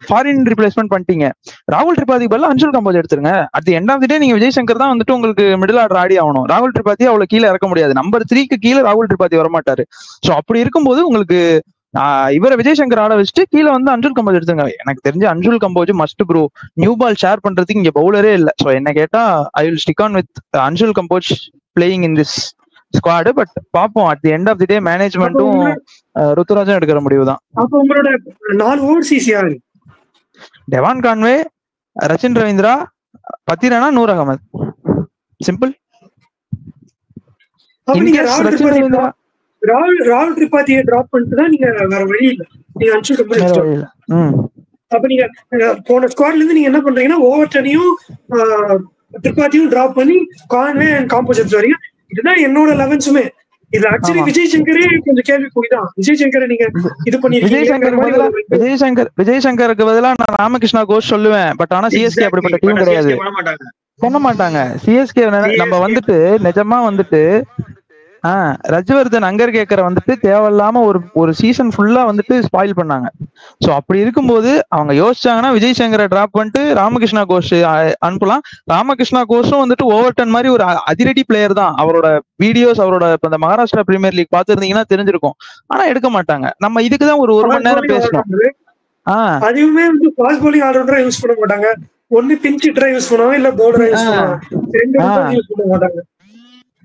ஃபாரின் ரிப்ளேஸ்மெண்ட் பண்ணிட்டீங்க. ராகுல் திரிபாதிக்கு பதிலா அன்சுல் கம்போஜ் எடுத்துருங்க. At the end of the day நீங்க விஜய் சங்கர் தான் வந்துட்டு உங்களுக்கு மிடில் ஆர்டர் ஆடி ஆகணும். ராகுல் திரிபாதி அவ்வளவு கீழே இறக்க முடியாது. நம்பர் 3க்கு கீழே ராகுல் திரிபாதி வரமாட்டாரு. சோ அப்படி இருக்கும்போது உங்களுக்கு இவரை விஜய் சங்கர் ஆட வச்சுட்டு கீழே வந்து அன்சுல் கம்போஜ் எடுத்துங்க. எனக்கு தெரிஞ்சு Anshul Kamboj must bro. New ball share பண்றதுக்கு இங்க பவுலரே இல்ல. சோ என்ன கேட்டா I will stick on with Anshul Kamboj playing in this squad. But பாப்போம், at the end of the day மேனேஜ்மெண்ட்டும் ருத்துராஜும் எடுக்கிற முடிவு தான். அப்ப உங்களோட 4 ஓவர்சீஸ் யாரு? Devon Conway, Rachin Ravindra, Pathirana, Noor Ahmad. Simple. Rachin Ravindra ராகுல் திரிபாதியை டிராப் பண்ணிட்டு தான் நீங்க வேற வழி இல்லை. நீங்க அன்சுல் கம்போஜ் அப்ப நீங்க போன ஸ்குவாட்ல இருந்து நீங்க என்ன பண்றீங்கன்னா ஓவர்டனையும் திரிபாதியும் டிராப் பண்ணி கான்வே அண்ட் கம்போஜ் எடுத்து வரீங்க. இதுதான் என்னோட 11ஸுமே. இது ஆக்சுவலி விஜய் சங்கரே கொஞ்சம் கேள்விக்குறிதான். விஜய் சங்கரை நீங்க இது பண்ணிருக்கீங்க. விஜய் சங்கருக்கு பதிலா நான் ராமகிருஷ்ணா கோஷ் சொல்லுவேன். பட் ஆனா சிஎஸ்கே அப்படிப்பட்ட டீம் கிடையாது, பண்ண மாட்டாங்க. சிஎஸ்கே நம்ம வந்துட்டு நிஜமா வந்துட்டு ரஜ்வர்தன் அங்கர் கேக்கரை வந்துட்டு தேவையில்லாம ஒரு சீசன் ஃபுல்லா வந்துட்டு ஸ்பாயில் பண்ணாங்க. சோ அப்படி இருக்கும்போது அவங்க யோசிச்சாங்கன்னா விஜய் சங்கரை டிராப் பண்ணிட்டு ராமகிருஷ்ணா கோஷ் அனுப்பலாம். ராமகிருஷ்ணா கோஷும் வந்துட்டு ஓவர்டன் மாதிரி ஒரு அதிரடி பிளேயர் தான். அவரோட வீடியோஸ், அவரோட இந்த மகாராஷ்டிரா பிரீமியர் லீக் பாத்துருந்தீங்கன்னா தெரிஞ்சிருக்கும். ஆனா எடுக்க மாட்டாங்க. நம்ம இதுக்குதான் ஒரு மணி நேரம் பேசணும். அதுவுமே வந்து ஃபாஸ்ட் பவுலிங் ஆல்ரவுண்டரா யூஸ் பண்ண மாட்டாங்க. ஒன்னு பிஞ்ச் ஹிட்டரா யூஸ் பண்ணுவாங்க, இல்ல பவுலரா யூஸ் பண்ணுவாங்க. ரெண்டு யூஸ் பண்ண மாட்டாங்க.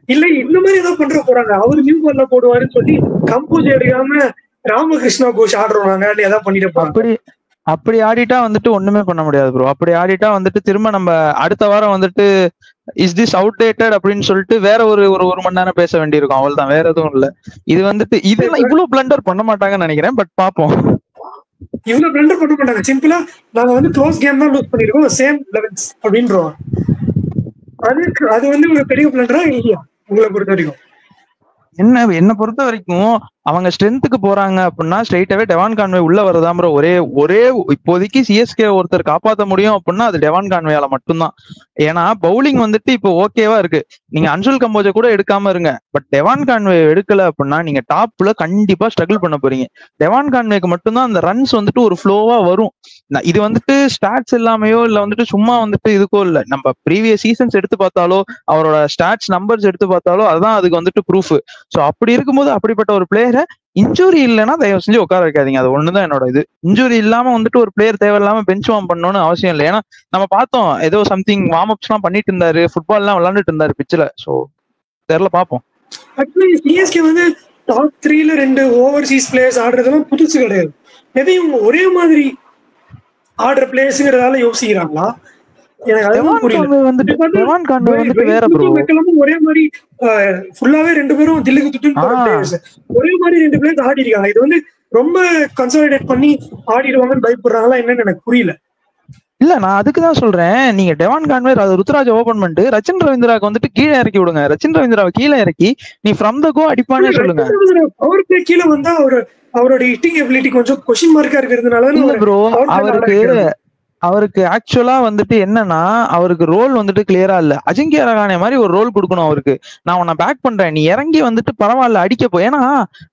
இல்ல இந்த மாதிரி ஏதோ பண்ற போறாங்க. அவரு நியூ பால்ல போடுவாருன்னு சொல்லி கம்போஜ் எடுக்காம ராமகிருஷ்ணா கோஷ் ஆடுறாங்க, ஏதாவது பண்ணிட்டு போறாங்க. அப்படி ஆடிட்டா வந்துட்டு ஒண்ணுமே பண்ண முடியாது ப்ரோ. அப்படி ஆடிட்டா வந்துட்டு திரும்ப நம்ம அடுத்த வாரம் வந்துட்டு இஸ் திஸ் அவுடேட்டட் அப்படின்னு சொல்லிட்டு வேற ஒரு மணி நேரம் பேச வேண்டியிருக்கும். அவ்வளவுதான், வேற எதுவும் இல்ல. இது வந்துட்டு இதெல்லாம் இவ்வளவு பிளண்டர் பண்ண மாட்டாங்கன்னு நினைக்கிறேன். பட் பாப்போம். இவ்வளவு பிளண்டர் பண்ண மாட்டாங்க. சிம்பிளா நாங்க வந்து க்ளோஸ் கேம் தான் லூஸ் பண்ணிருக்கோம், சேம் 11s அப்படின்றோம். அது வந்து ஒரு பெரிய பிளண்டரா இல்லையா உங்களை பொறுத்த வரைக்கும்? என்ன பொறுத்த வரைக்கும் அவங்க ஸ்ட்ரென்த்துக்கு போறாங்க அப்படின்னா ஸ்ட்ரைட்டாவே டெவான் கான்வே உள்ள வரதான் ப்ரோ. ஒரே இப்போதைக்கு சிஎஸ்கே ஒருத்தர் காப்பாற்ற முடியும் அப்படின்னா அது டெவான் கான்வேயால மட்டும்தான். ஏன்னா பவுலிங் வந்துட்டு இப்போ ஓகேவா இருக்கு. நீங்க அன்சுல் கம்போஜை கூட எடுக்காம இருங்க. பட் டெவான் கான்வே எடுக்கல அப்படின்னா நீங்க டாப்ல கண்டிப்பா ஸ்ட்ரகிள் பண்ண போறீங்க. டெவான் கான்வேக்கு மட்டும்தான் அந்த ரன்ஸ் வந்துட்டு ஒரு ஃப்ளோவா வரும். இது வந்துட்டு ஸ்டாட்ஸ் இல்லாமையோ இல்ல வந்துட்டு சும்மா வந்துட்டு இதுக்கோ இல்ல. நம்ம ப்ரீவியஸ் சீசன்ஸ் எடுத்து பார்த்தாலோ அவரோட ஸ்டாட்ஸ் நம்பர்ஸ் எடுத்து பார்த்தாலோ அதுதான் அதுக்கு வந்துட்டு ப்ரூஃப். ஸோ அப்படி இருக்கும்போது அப்படிப்பட்ட ஒரு பிளேயரை இன்ஜுரி இல்லைன்னா தயவு செஞ்சு உட்கார வைக்காதீங்க. அது ஒண்ணுதான் என்னோட இது. இன்ஜுரி இல்லாம வந்துட்டு ஒரு பிளேயர் தேவையில்லாம பெஞ்ச் வார்ம் பண்ணணும்னு அவசியம் இல்லை. ஏன்னா நம்ம பார்த்தோம் ஏதோ சம்திங் வார்ம் அப்ஸ் எல்லாம் பண்ணிட்டு இருந்தாரு, ஃபுட்பால் எல்லாம் விளையாண்டுட்டு இருந்தாரு பிச்சில். ஸோ தெரியல, பார்ப்போம். ஆக்சுவலி சிஎஸ்கே வந்து டாப் 3ல 2 ஓவர்சீஸ் பிளேயர்ஸ் ஆடுறதெல்லாம் புதுசு கிடையாது. மேபி இவங்க ஒரே மாதிரி ஆடுற பிளேயர்ஸ்ங்கிறதால யோசிக்கிறாங்களா? ஒரே மாதிரி ஃபுல்லாவே 2 பேரும் தில்லுக்கு துட்டு ஒரே மாதிரி 2 பிளேயர்ஸ் ஆடி இருக்காங்க. இது வந்து ரொம்ப கன்சாலிடேட் பண்ணி ஆடிடுவாங்கன்னு பயப்படுறாங்களா என்னன்னு எனக்கு புரியல. இல்ல, நான் அதுக்குதான் சொல்றேன். நீங்க டெவான் கான்வே ருத்ராஜ் ஓபன் பண்ணிட்டு ரச்சின் ரவீந்திராவுக்கு வந்துட்டு கீழே இறக்கி விடுங்க. ரச்சின் ரவீந்திராவை கீழே இறக்கி நீ ஃப்ரம் த கோ அடிப்பானே சொல்லுங்க. அவருக்கு கீழே வந்தா அவரோட ஹிட்டிங் எபிலிட்டி கொஞ்சம் கொஸ்டின் மார்க்கா இருக்கிறதுனால ப்ரோ அவருக்கு அவருக்கு ஆக்சுவலா வந்துட்டு என்னன்னா அவருக்கு ரோல் வந்துட்டு கிளியரா இல்ல. அஜிங்கிய ரஹானே மாதிரி ஒரு ரோல் கொடுக்கணும் அவருக்கு. நான் உன்னை பேக் பண்றேன், நீ இறங்கி வந்துட்டு பரவாயில்ல அடிக்க போ. ஏன்னா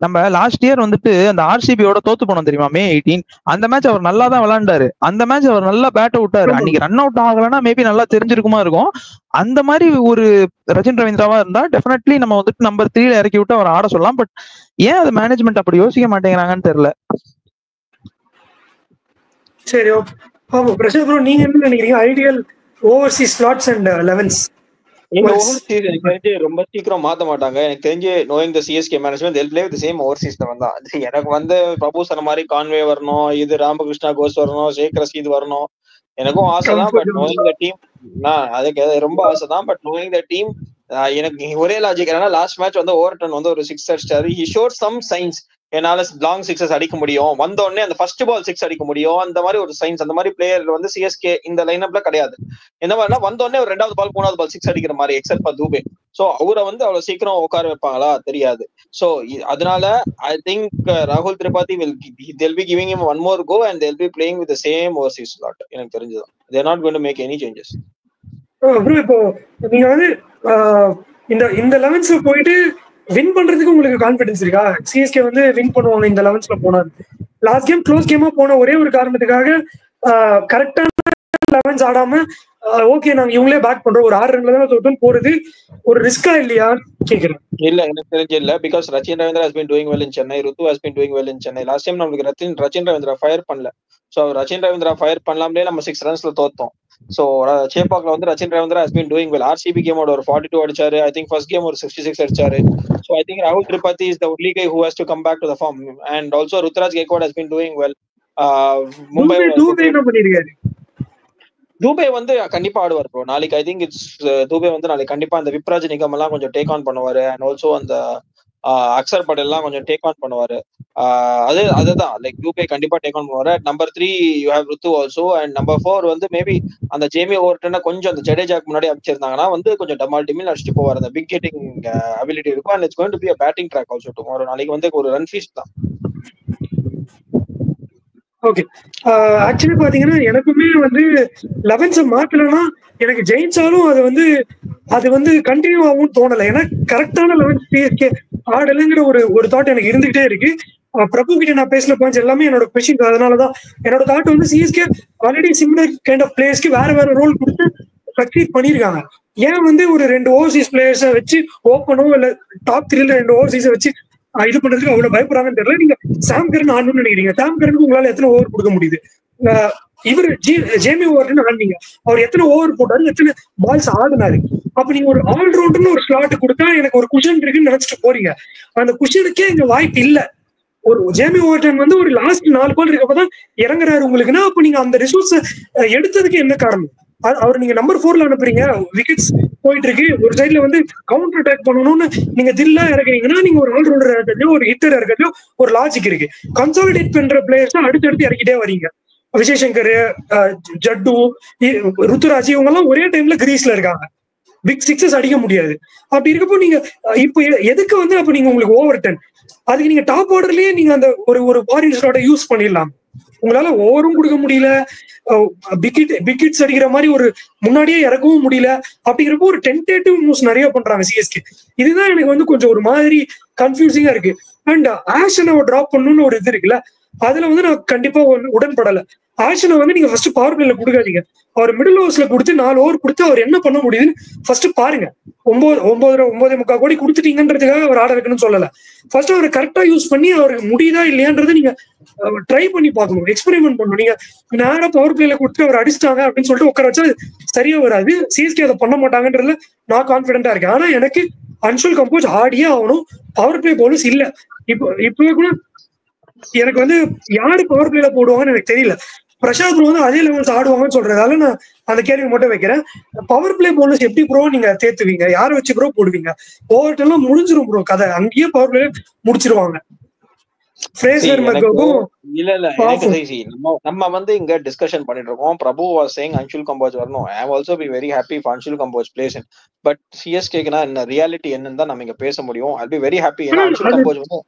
நம்ம லாஸ்ட் இயர் வந்துட்டு அந்த ஆர்சிபியோட தோத்து போனோம் தெரியுமா, May 18. அந்த மேட்ச் அவர் நல்லா தான் விளையாண்டாரு. அந்த மேட்ச் அவர் நல்லா பேட் விட்டாரு. அன்னைக்கு ரன் அவுட் ஆகலன்னா மேபி நல்லா தெரிஞ்சிருக்குமா இருக்கும். அந்த மாதிரி ஒரு ரச்சின் ரவீந்திராவா இருந்தா டெஃபினெட்லி நம்ம வந்துட்டு நம்பர் 3ல இறக்கி விட்டு அவர் ஆட சொல்லலாம். பட் ஏன் அது மேனேஜ்மெண்ட் அப்படி யோசிக்க மாட்டேங்கிறாங்கன்னு தெரியல. சரி, ஓகே. பிரசாத் ப்ரோ, நீங்க என்ன நினைக்கிறீங்க ideal Overseas slots and 11s? இந்த ஓவர்சீஸ் எனக்கு தெரிஞ்சு ரொம்ப சீக்கிரம் மாத்த மாட்டாங்க. எனக்கு தெரிஞ்சு knowing the CSK management they'll play with the same overseas eleven தான். எனக்கு வந்து பிரபு சொன்ன மாதிரி கான்வே வரணும், இது ராமகிருஷ்ணா கோஸ் வரணும், ஷேக் ரஷீத் வரணும், எனக்கும் ஆசை தான். பட் நோயிங் த டீம் அதுக்கு ரொம்ப ஆசை தான். பட் நோயிங் த டீம் எனக்கு ஒரே லாஜிக் என்னன்னா, லாஸ்ட் மேட்ச் வந்து ஓவர்டன் வந்து ஒரு 6 அடிச்சாரு. ஹி ஷோட் சம் சைன்ஸ், என்னால லாங் 6 அடிக்க முடியும், வந்த உடனே அந்த ஃபர்ஸ்ட் பால் 6 அடிக்க முடியும், அந்த மாதிரி ஒரு சைன்ஸ். அந்த மாதிரி பிளேயர் வந்து சிஎஸ்கே இந்த லைனப்ல கிடையாது. என்ன மாதிரினா வந்த உடனே ஒரு 2வது பால் 3வது பால் 6 அடிக்கிற மாதிரி, எக்ஸப்ட் ஃபார் தூபே. சோ அவரை வந்து அவ்வளவு சீக்கிரம் உட்கார வைப்பாங்களா தெரியாது. சோ அதனால ஐ திங்க் ராகுல் Tripathi they'll be giving him one more go and they'll be playing with the same overseas slot. எனக்கு தெரிஞ்சது they're not going to make any changes. Bro, இப்போ நீங்க வந்து இந்த 11s போயிட்டு வின் பண்றதுக்கு உங்களுக்கு கான்பிடன்ஸ் இருக்கா? சிஎஸ்கே வந்து வின் பண்ணுவாங்க இந்த 11ஸ்ல போனா? லாஸ்ட் கேம் க்ளோஸ் கேமா போன ஒரே ஒரு காரணத்துக்காக கரெக்டான 11s ஆடாம ஓகே நாங்க இவங்களே பேக் பண்றோம், ஒரு 6 ரன்ல தான் தோத்துன்னு போறது ஒரு ரிஸ்கா இல்லையா கேக்குறேன். இல்ல எனக்கு தெரிஞ்சு இல்ல. Because Rachin Ravindra has been doing well in Chennai, Rutu has been doing well in Chennai. Last time நமக்கு ரச்சின் ரவீந்திரா ஃபயர் பண்ணல. சோ ரச்சின் ரவீந்திரா ஃபயர் பண்ணலாம்லே நம்ம 6 ரன்ஸ்ல தோத்தோம். சோ சேப்பாக்ல வந்து Rachin Ravindra has been doing well. RCB கேமோட ஒரு 42 அடிச்சாரு. ஐ திங்க் ஃபர்ஸ்ட் கேம் ஒரு 66 அடிச்சாரு. So I think Rahul Tripathi is the only guy who has to come back to the form, and also Ruturaj Gaikwad has been doing well. Mumbai என்ன பண்ணிருக்காரு? தூபே வந்து கண்டிப்பா ஆடுவார் ப்ரோ நாளைக்கு. ஐ திங்க் இட்ஸ் தூபே வந்து நாளைக்கு கண்டிப்பா அந்த விப்ராஜ் நிகம் எல்லாம் கொஞ்சம் டேக் ஆன் பண்ணுவாரு. அண்ட் ஆல்சோ அந்த அக்சர் பட்டேல் எல்லாம் கொஞ்சம் டேக் ஆன் பண்ணுவாரு. அதுதான் லைக் தூபே கண்டிப்பா டேக் ஆன் பண்ணுவாரு. Number 3 you have Ruthu also. And number 4 வந்து மேபி அந்த ஜேமி ஓவர்டனை கொஞ்சம் அந்த ஜடேஜாக்கு முன்னாடி அமைச்சிருந்தாங்கன்னா வந்து கொஞ்சம் டமால் டிமில் அடிச்சுட்டு போவார். அந்த பிக் ஹிட்டிங் அபிலிட்டி இருக்கும். And it's going to be a batting track also tomorrow. நாளைக்கு வந்து ஒரு ரன் ஃபீஸ்ட் தான். ஓகே, ஆக்சுவலி பாத்தீங்கன்னா எனக்குமே வந்து 11s மாத்தலன்னா எனக்கு ஜெயிச்சாலும் அது வந்து கண்டினியூ ஆகும்னு தோணல. ஏன்னா கரெக்டான 11s சிஎஸ்கே ஆடலைங்கிற ஒரு தாட் எனக்கு இருந்துகிட்டே இருக்கு. பிரபு கிட்ட நான் பேசின பாயிண்ட்ஸ் எல்லாமே என்னோட கொஸ்டின். அதனாலதான் என்னோட தாட் வந்து CSK already similar kind of பிளேயர்ஸ்க்கு வேற ரோல் கொடுத்து சக்சீட் பண்ணிருக்காங்க. ஏன் வந்து ஒரு 2 ஓவர்சீஸ் பிளேயர்ஸை வச்சு ஓப்பனோ இல்ல டாப் 3ல 2 ஓவர்சீஸை வச்சு இது பண்றதுக்கு அவ்வளவு பயப்படுறாங்கன்னு தெரியல. நீங்க சாம் கரன் ஆடணும்னு நினைக்கிறீங்க. சாம் கரனுக்கு உங்களால எத்தனை ஓவர் கொடுக்க முடியுது? இவர் ஜேமி ஓவர்னு ஆடினீங்க, அவர் எத்தனை ஓவர் போட்டாரு, எத்தனை பால்ஸ் ஆடினாரு? அப்ப நீங்க ஒரு ஆல்ரவுண்டர்னு ஒரு ஸ்லாட் கொடுத்தா எனக்கு ஒரு குஷன் இருக்குன்னு நினைச்சிட்டு போறீங்க. அந்த குஷனுக்கே இங்க வாய்ப்பு இல்ல. ஒரு ஜேமி ஓவர்டன் வந்து ஒரு லாஸ்ட் 4 பால் இருக்கப்பதான் இறங்குறாரு உங்களுக்குன்னா, அப்ப நீங்க அந்த ரிசோர்ஸ் எடுத்ததுக்கு என்ன காரணம்? அவர் நீங்க நம்பர் 4ல அனுப்புறீங்க, விக்கெட்ஸ் போயிட்டு இருக்கு, ஒரு சைட்ல வந்து கவுண்டர் அட்டாக் பண்ணணும்னு நீங்க தில்லா இறக்குறீங்கன்னா நீங்க ஒரு ஆல்ரவுண்டர் இறக்கலையோ ஒரு ஹிட்டர் இறக்கலையோ ஒரு லாஜிக் இருக்கு. கன்சாலிடேட் பண்ற பிளேயர்ஸ் அடுத்தடுத்து இறக்கிட்டே வரீங்க. விஜய் சங்கர், ஜட்டு, ருத்துராஜ் இவங்க எல்லாம் ஒரே டைம்ல கிரீஸ்ல இருக்காங்க. பிக் 6 அடிக்க முடியாது. அப்படி இருக்கப்போ நீங்க இப்போ எதுக்கு வந்து அப்ப நீங்க உங்களுக்கு ஓவர் 10 அதுக்கு நீங்க டாப் ஆர்டர்லயே நீங்க அந்த ஒரு ஃபாரின் ஸ்லாட்டை யூஸ் பண்ணிடலாம். உங்களால ஓவரும் கொடுக்க முடியல, பிக்கெட்ஸ் அடிக்கிற மாதிரி ஒரு முன்னாடியே இறக்கவும் முடியல. அப்படிங்கிறப்போ ஒரு டென்டேட்டிவ் மூவ்ஸ் நிறைய பண்றாங்க சிஎஸ்கே. இதுதான் எனக்கு வந்து கொஞ்சம் ஒரு மாதிரி கன்ஃபியூசிங்கா இருக்கு. அண்ட் ஆஷனை டிராப் பண்ணணும்னு ஒரு இது இருக்குல்ல, அதுல வந்து நான் கண்டிப்பா உடன்படல. ஆஷனை வந்து நீங்க ஃபர்ஸ்ட் பவர் பிளேல கொடுக்காதீங்க. அவர் மிடில் ஓவர்ஸ்ல கொடுத்து 4 ஓவர் கொடுத்து அவர் என்ன பண்ண முடியுதுன்னு ஃபர்ஸ்ட் பாருங்க. 9.5 கோடி கொடுத்துட்டீங்கன்றதுக்காக அவர் ஆட வைக்கணும்னு சொல்லல. ஃபர்ஸ்ட் அவர் கரெக்டா யூஸ் பண்ணி அவருக்கு முடியுதா இல்லையான்றதை நீங்க ட்ரை பண்ணி பார்க்கணும், எக்ஸ்பெரிமெண்ட் பண்ணணும். நீங்க நேரம் பவர் பிளேல கொடுத்து அவர் அடிச்சிட்டாங்க அப்படின்னு சொல்லிட்டு உட்கார வச்சா சரியா வராது. சிஎஸ்கே அதை பண்ண மாட்டாங்கன்றதுல நான் கான்பிடென்டா இருக்கேன். ஆனா எனக்கு அன்ஷுல் கம்போஸ் ஆடியே ஆகணும். பவர் பிளே போலீஸ் இல்ல. இப்போ கூட எனக்கு வந்து யாரு பவர் பிளேல போடுவாங்கன்னு எனக்கு தெரியல. பிரசாத் ப்ரோ வந்து அதே லெவல்ஸ் ஆடுவாங்கன்னு சொல்றதால நான் அந்த கேள்வி மட்டும் வைக்கிறேன். பவர் பிளே போனஸ் எப்படி ப்ரோ நீங்க தேத்துவீங்க? யாரை வச்சு ப்ரோ போடுவீங்க? ஓவர் எல்லாம் முடிஞ்சிரும் ப்ரோ கதை, அங்கேயே பவர் பிளே முடிச்சிருவாங்க. நம்ம வந்து இங்க டிஸ்கஷன் பண்ணிட்டு இருக்கோம். பிரபு வாஸ் சேயிங் அன்ஷுல் கம்போஸ் வரணும். I am also be very happy if Anshul Kamboj plays in. But சிஎஸ்கேக்குனா என்ன ரியாலிட்டி என்னன்னு தான் நம்ம இங்க பேச முடியும். I'll be very happy. ஏன்னா அன்ஷுல் கம்போஸ் வந்து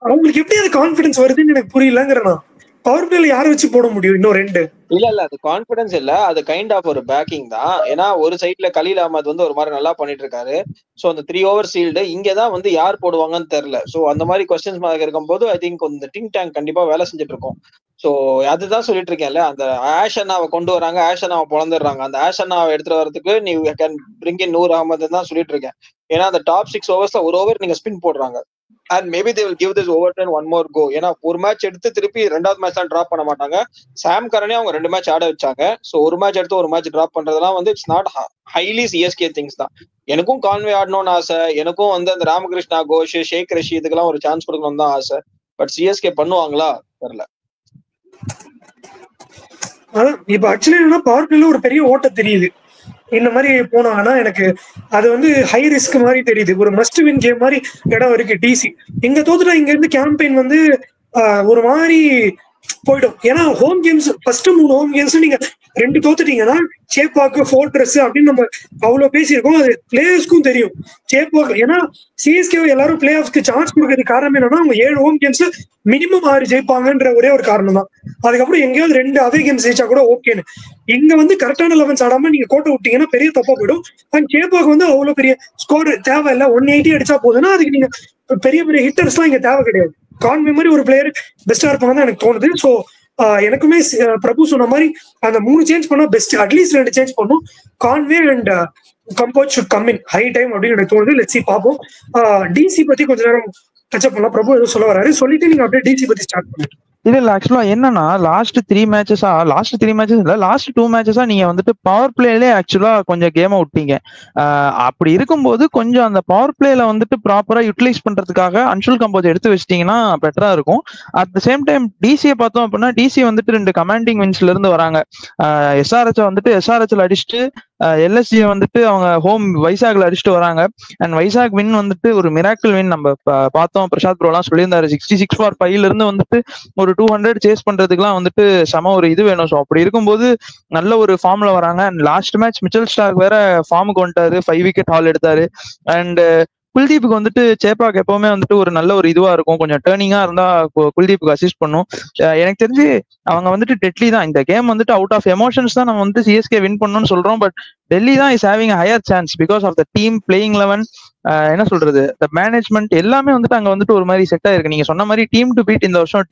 அவங்களுக்கு எப்படி அது கான்ஃபிடன்ஸ் வருதுன்னு எனக்கு புரியலங்கிறேன். பவர் பிளேல யாரை வச்சு போட முடியும்? இன்னும் 2 இல்ல அது கான்பிடன்ஸ் இல்ல, அது கைண்ட் ஆஃப் ஒரு பேக்கிங் தான். ஏன்னா ஒரு சைட்ல கலீல் அஹமத் வந்து ஒரு மாதிரி நல்லா பண்ணிட்டு இருக்காரு. சோ அந்த 3 ஓவர் சீல்டு இங்கதான் வந்து யார் போடுவாங்கன்னு தெரியல. சோ அந்த மாதிரி கொஸ்டின்ஸ் மாதிரி இருக்கும் போது ஐ திங்க் இந்த திங்க் டேங்க் கண்டிப்பா வேலை செஞ்சுட்டு இருக்கோம். சோ அதுதான் சொல்லிட்டு இருக்கேன்ல, அந்த ஆஷ் அண்ணாவை கொண்டு வராங்க, ஆஷ் அண்ணாவை பிளந்துடுறாங்க. அந்த ஆஷ் அண்ணாவை எடுத்துட்டு வரதுக்கு நீ can bring in Noor Ahmad தான் சொல்லிட்டு இருக்கேன். ஏன்னா அந்த டாப் 6 ஓவர்ஸ்ல ஒரு ஓவர் நீங்க ஸ்பின் போடுறாங்க. And maybe they will give this overturn one more go. ஏன்னா ஒரு மேட்ச் எடுத்து திருப்பி ரெண்டாவது மேட்ச் தான் டிராப் பண்ண மாட்டாங்க. சாம் கரனே அவங்க 2 மேட்ச் ஆட வச்சாங்க. சோ ஒரு மேட்ச் எடுத்து ஒரு மேட்ச் டிராப் பண்றதுலாம் வந்து it's not highly CSK things தான். எனக்கும் கான்வே ஆடணும்னு ஆசை, எனக்கும் வந்து அந்த ராமகிருஷ்ணா கோஷ், ஷேக் ரஷீத் இதுக்கெல்லாம் ஒரு சான்ஸ் கொடுக்கணும்னு தான் ஆசை. பட் சிஎஸ்கே பண்ணுவாங்களா தெரியல. அதான் இப்ப ஆக்சுவலி என்னன்னா பவர் பிளேல ஒரு பெரிய ஓட்ட தெரியுது. இந்த மாதிரி போனாங்கன்னா எனக்கு அது வந்து ஹை ரிஸ்க் மாதிரி தெரியுது. ஒரு மஸ்ட் வின் கேம் மாதிரி இடம் இருக்கு டிசி. இங்க தோத்துட்டா இங்க இருந்து கேம்பெயின் வந்து ஒரு மாதிரி போயிடும். ஏன்னா home games first 3 home games நீங்க 2 தோத்துட்டீங்கன்னா சேப்பாக்கு ஃபோர்ட்ரஸ் அப்படின்னு நம்ம அவ்வளவு பேசியிருக்கோம். அது பிளேயர்ஸ்க்கும் தெரியும் சேப்பாக்கு. ஏன்னா சிஎஸ்கே எல்லாரும் பிளே ஆஃப்க்கு சான்ஸ் கொடுக்கறதுக்கு காரணம் என்னன்னா அவங்க 7 ஹோம் கேம்ஸ் மினிமம் 6 ஜெயிப்பாங்கன்ற ஒரே ஒரு காரணம் தான். அதுக்கப்புறம் எங்கேயாவது 2 அவே கேம்ஸ் ஜெயிச்சா கூட ஓகேன்னு. இங்க வந்து கரெக்டான 11 ஆடாம நீங்க கோட்டை விட்டீங்கன்னா பெரிய தப்பா போயிடும். அண்ட் சேப்பாக்கு வந்து அவ்வளவு பெரிய ஸ்கோர் தேவையில்லை. 180 அடிச்சா போதுன்னா அதுக்கு நீங்க பெரிய பெரிய ஹிட்டர்ஸ் எல்லாம் இங்க தேவை கிடையாது. கான்வே மாதிரி ஒரு பிளேயர் பெஸ்டா இருப்பாங்க தான் எனக்கு தோணுது. ஸோ எனக்குமே பிரபு சொன்ன மாதிரி அந்த 3 சேஞ்ச் பண்ணா பெஸ்ட். அட்லீஸ்ட் 2 சேஞ்ச் பண்ணும். Conway and compose should come in high time அப்படின்னு எனக்கு தோணுது. லெட்ஸ் சி பாப்போம். டிசி பத்தி கொஞ்ச நேரம் டச் பண்ணலாம். பிரபு ஏதோ சொல்ல வராரு, சொல்லிட்டு நீங்க அப்படியே டிசி பத்தி ஸ்டார்ட் பண்ணுங்க. இல்ல ஆக்சுவலா என்னன்னா லாஸ்ட் 2 மேட்சஸ் இல்ல லாஸ்ட் 2 மேட்சஸா நீங்க வந்துட்டு பவர் பிளேலே ஆக்சுவலா கொஞ்சம் கேமை விட்டீங்க. அப்படி இருக்கும்போது கொஞ்சம் அந்த பவர் பிளேல வந்துட்டு ப்ராப்பரா யூட்டிலைஸ் பண்றதுக்காக அன்ஷுல் கம்போஸ் எடுத்து வச்சிட்டீங்கன்னா பெட்டரா இருக்கும். அட் த சேம் டைம் டிசியை பார்த்தோம் அப்படின்னா டிசி வந்துட்டு 2 கமாண்டிங் வின்ஸ்ல இருந்து வராங்க. எஸ்ஆர்ஹெச் வந்துட்டு எஸ்ஆர்ஹெச்ல அடிச்சுட்டு எல்எஸ்ஜியை வந்துட்டு அவங்க ஹோம் வைசாக்ல அடிச்சுட்டு வராங்க. அண்ட் வைசாக் வின் வந்துட்டு ஒரு மிராக்கிள் வின். நம்ம பார்த்தோம், பிரசாத் ப்ரோலாம் சொல்லியிருந்தாரு 66 for 5 இருந்து வந்துட்டு ஒரு 200 சேஸ் பண்றதுக்குலாம் வந்துட்டு சம ஒரு இது வேணும். ஸோ அப்படி இருக்கும்போது நல்ல ஒரு ஃபார்ம்ல வராங்க. And last match Mitchell Stark வேற ஃபார்முக்கு வந்துட்டாரு, 5 விக்கெட் ஹால் எடுத்தாரு. அண்ட் குல்தீப்புக்கு வந்துட்டு சேப்பாக்கு எப்பவுமே வந்துட்டு ஒரு நல்ல ஒரு இதுவா இருக்கும், கொஞ்சம் டேர்னிங்கா இருந்தா குல்தீப்புக்கு அசிஸ்ட் பண்ணும். எனக்கு தெரிஞ்சு அவங்க வந்துட்டு டெட்லி தான். இந்த கேம் வந்துட்டு அவுட் ஆஃப் எமோஷன்ஸ் தான் நம்ம வந்து சிஎஸ்கே வின் பண்ணணும்னு சொல்றோம். பட் டெல்லி தான் is having higher chance because of the team playing 11. என்ன சொல்றது, த மேனேஜ்மெண்ட் எல்லாமே வந்துட்டு அங்க வந்துட்டு ஒரு மாதிரி செட் ஆயிருக்கு. நீங்க சொன்ன மாதிரி டீம் டு பீட் இந்த வருஷம்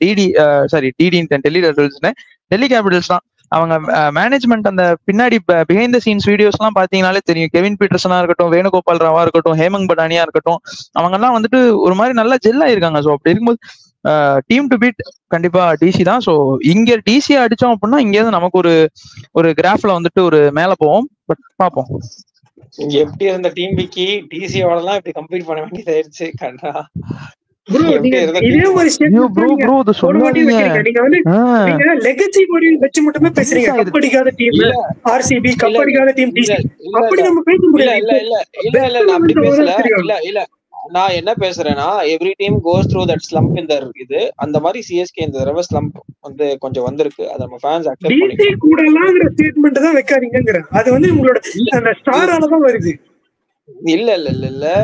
டெல்லி கேபிட்டல்ஸ் தான். அவங்க மேனேஜ்மெண்ட் அந்த பின்னாடி பிஹைண்ட் த சீன்ஸ் வீடியோஸ் எல்லாம் பாத்தீங்கன்னாலே தெரியும். கெவின் பீட்டர்சனா இருக்கட்டும், வேணுகோபால் ராவா இருக்கட்டும், ஹேமங் படானியா இருக்கட்டும், அவங்க எல்லாம் வந்துட்டு ஒரு மாதிரி நல்லா ஜெல் ஆயிருக்காங்க. ஸோ அப்படி இருக்கும்போது டீம் டு பீட் கண்டிப்பா டிசி தான். ஸோ இங்க டிசி அடிச்சோம் அப்படின்னா இங்க இருந்து நமக்கு ஒரு கிராஃப்ல வந்துட்டு ஒரு மேல போவோம். பட் பாப்போம் எப்படி இருந்த டீம் விக்கி டிசியோடலாம் இப்படி கம்பீட் பண்ண வேண்டியதாயிருச்சு. கண்டா இதே மாதிரி நீங்க லெகசி மாதிரி வச்சு மட்டுமே பேசுறீங்க. கப் அடிக்காத டீம் ஆர்சிபி, கப் அடிக்காத டீம் டிசி, அப்படி நம்ம பேச முடியாது. இல்ல நான் அப்படி பேசல. இல்ல நான் என்ன பேசுறேன்னா every team goes through that slump இந்த இது. அந்த மாதிரி சிஎஸ்கே இந்த தடவை ஸ்லம்ப் வந்து கொஞ்சம் வந்திருக்கு. அத நம்ம ஃபேன்ஸ் அக்செப்ட் பண்ணிக்கலாம். கூடலாம்ங்கற ஸ்டேட்மென்ட் தான் வைக்காதீங்கங்கற. அது வந்து உங்களோட அந்த ஸ்டாரால தான் வருது. இல்ல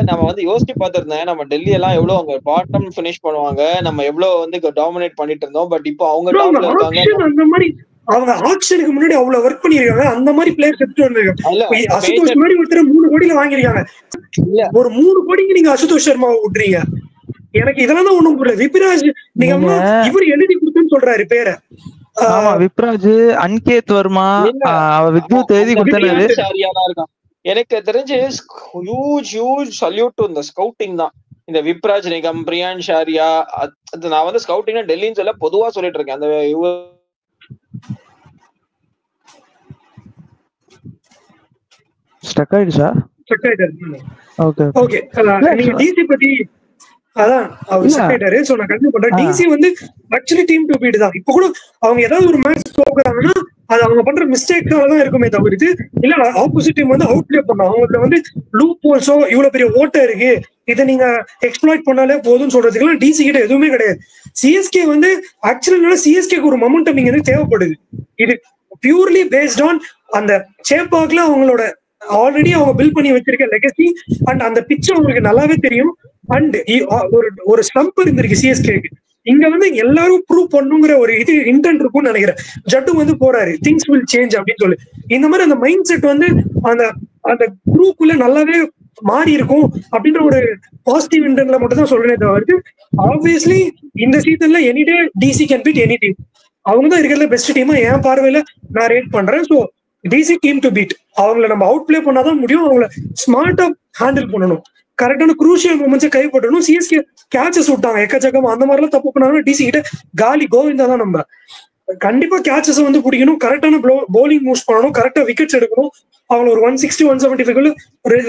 நம்ம வந்து யோசிச்சு பார்த்திருந்தேன். நம்ம டெல்லி எல்லாம் எவ்வளவு அவங்க பாட்டம் ஃபினிஷ் பண்ணுவாங்க, நம்ம எவ்வளவு வந்து டாமினேட் பண்ணிட்டு இருந்தோம். பட் இப்போ அவங்க டாப்ல இருக்காங்க. அந்த மாதிரி அவங்க ஆக்ஷனுக்கு முன்னாடி அவ்வளவு ஒர்க் பண்ணிருக்காங்க. அந்த மாதிரி பிளேயர்ஸ் எடுத்து வந்திருக்காங்க. அசுதோஷ் மாதிரி ஒருத்தர் 3 கோடியில வாங்கிருக்காங்க. ஒரு 3 கோடிக்கு நீங்க அசுதோஷ் சர்மாவை விட்டுறீங்க. எனக்கு இதெல்லாம் தான் ஒண்ணும் புரியல. விப்ராஜ் நீங்க இவர் எழுதி கொடுத்துன்னு சொல்றாரு பேரை. ஆமா, விப்ராஜ், அன்கேத் வர்மா, வித்யுத் எழுதி கொடுத்தாரு. எனக்கு தெரிஞ்சு ஹியூஜ் சல்யூட் டு இந்த ஸ்கவுட்டிங் தான். இந்த விப்ராஜ் நிகம், பிரியான் ஷாரியா, நான் வந்து ஸ்கவுட்டிங்னா டெல்லின்னு சொல்ல பொதுவா சொல்லிட்டு இருக்கேன். அந்த ஸ்டக் ஆயிடுச்சா? Okay okay. நீங்க டிசி பத்தி அதான் அவர் செக்ரட்டரி. சோ நான் கண்டிப்பா பண்றேன். டிசி வந்து ஆக்சுவலி டீம் டு பீட் தான். இப்போ கூட அவங்க ஏதாவது ஒரு மேட்ச் தோக்குறாங்கன்னா அது அவங்க பண்ற மிஸ்டேக்ஸால தான் இருக்குமே தவிர்த்து இல்ல ஆப்போசிட் டீம் வந்து அவுட் பிளே பண்ணணும். அவங்களுக்கு வந்து லூப் ஹோல்ஸோ இவ்வளவு பெரிய ஓட்டை இருக்கு, இதை நீங்க எக்ஸ்ப்ளாய்ட் பண்ணாலே போதும்னு சொல்றதுக்குலாம் டிசி கிட்ட எதுவுமே கிடையாது. சிஎஸ்கே வந்து ஆக்சுவலி சிஎஸ்கேக்கு ஒரு மொமெண்டம் இங்க இருந்து தேவைப்படுது. இது பியூர்லி பேஸ்ட் ஆன் அந்த சேப்பாக்ல அவங்களோட ஆல்ரெடி அவங்க பில்ட் பண்ணி வச்சிருக்க லெகசி அண்ட் அந்த பிட்ச் அவங்களுக்கு நல்லாவே தெரியும். அண்ட் ஒரு ஸ்லம்ப் இருந்திருக்கு சிஎஸ்கேக்கு. இங்க வந்து எல்லாரும் ப்ரூவ் பண்ணுங்கிற ஒரு இது இன்டென்ட் இருக்கும்னு நினைக்கிறேன். ஜட்டு வந்து போறாரு, திங்ஸ் வில் சேஞ்ச் அப்படின்னு சொல்லி. இந்த மாதிரி அந்த மைண்ட் செட் வந்து அந்த அந்த குரூப்புக்குள்ள நல்லாவே மாறி இருக்கும் அப்படின்ற ஒரு பாசிட்டிவ் இன்டென்ட்ல மட்டும் தான் சொல்றேனே தவிர, ஆப்வியஸ்லி இந்த சீசன்ல any day DC can beat any team. அவங்க தான் இருக்கிறதுல பெஸ்ட் டீமா என் பார்வையில நான் ரேட் பண்றேன். So DC team to beat. அவங்களை நம்ம அவுட் பிளே பண்ணாதான் முடியும். அவங்கள ஸ்மார்ட்டா ஹேண்டில் பண்ணணும், கரெக்டான குரூஷியல் மூமெண்ட்ஸை கைப்பற்றணும். சிஎஸ்கே கேட்சஸ் விட்டாங்க எக்கச்சக்கமா, அந்த மாதிரிலாம் தப்பு பண்ணாங்கன்னா டிசி கிட்ட காலி கோவிந்தா தான். நம்ம கண்டிப்பா கேட்சஸ் வந்து பிடிக்கணும், கரெக்டான பவுலிங் மூவ்ஸ் பண்ணணும், கரெக்டா விக்கெட்ஸ் எடுக்கணும். அவங்க ஒரு 160 175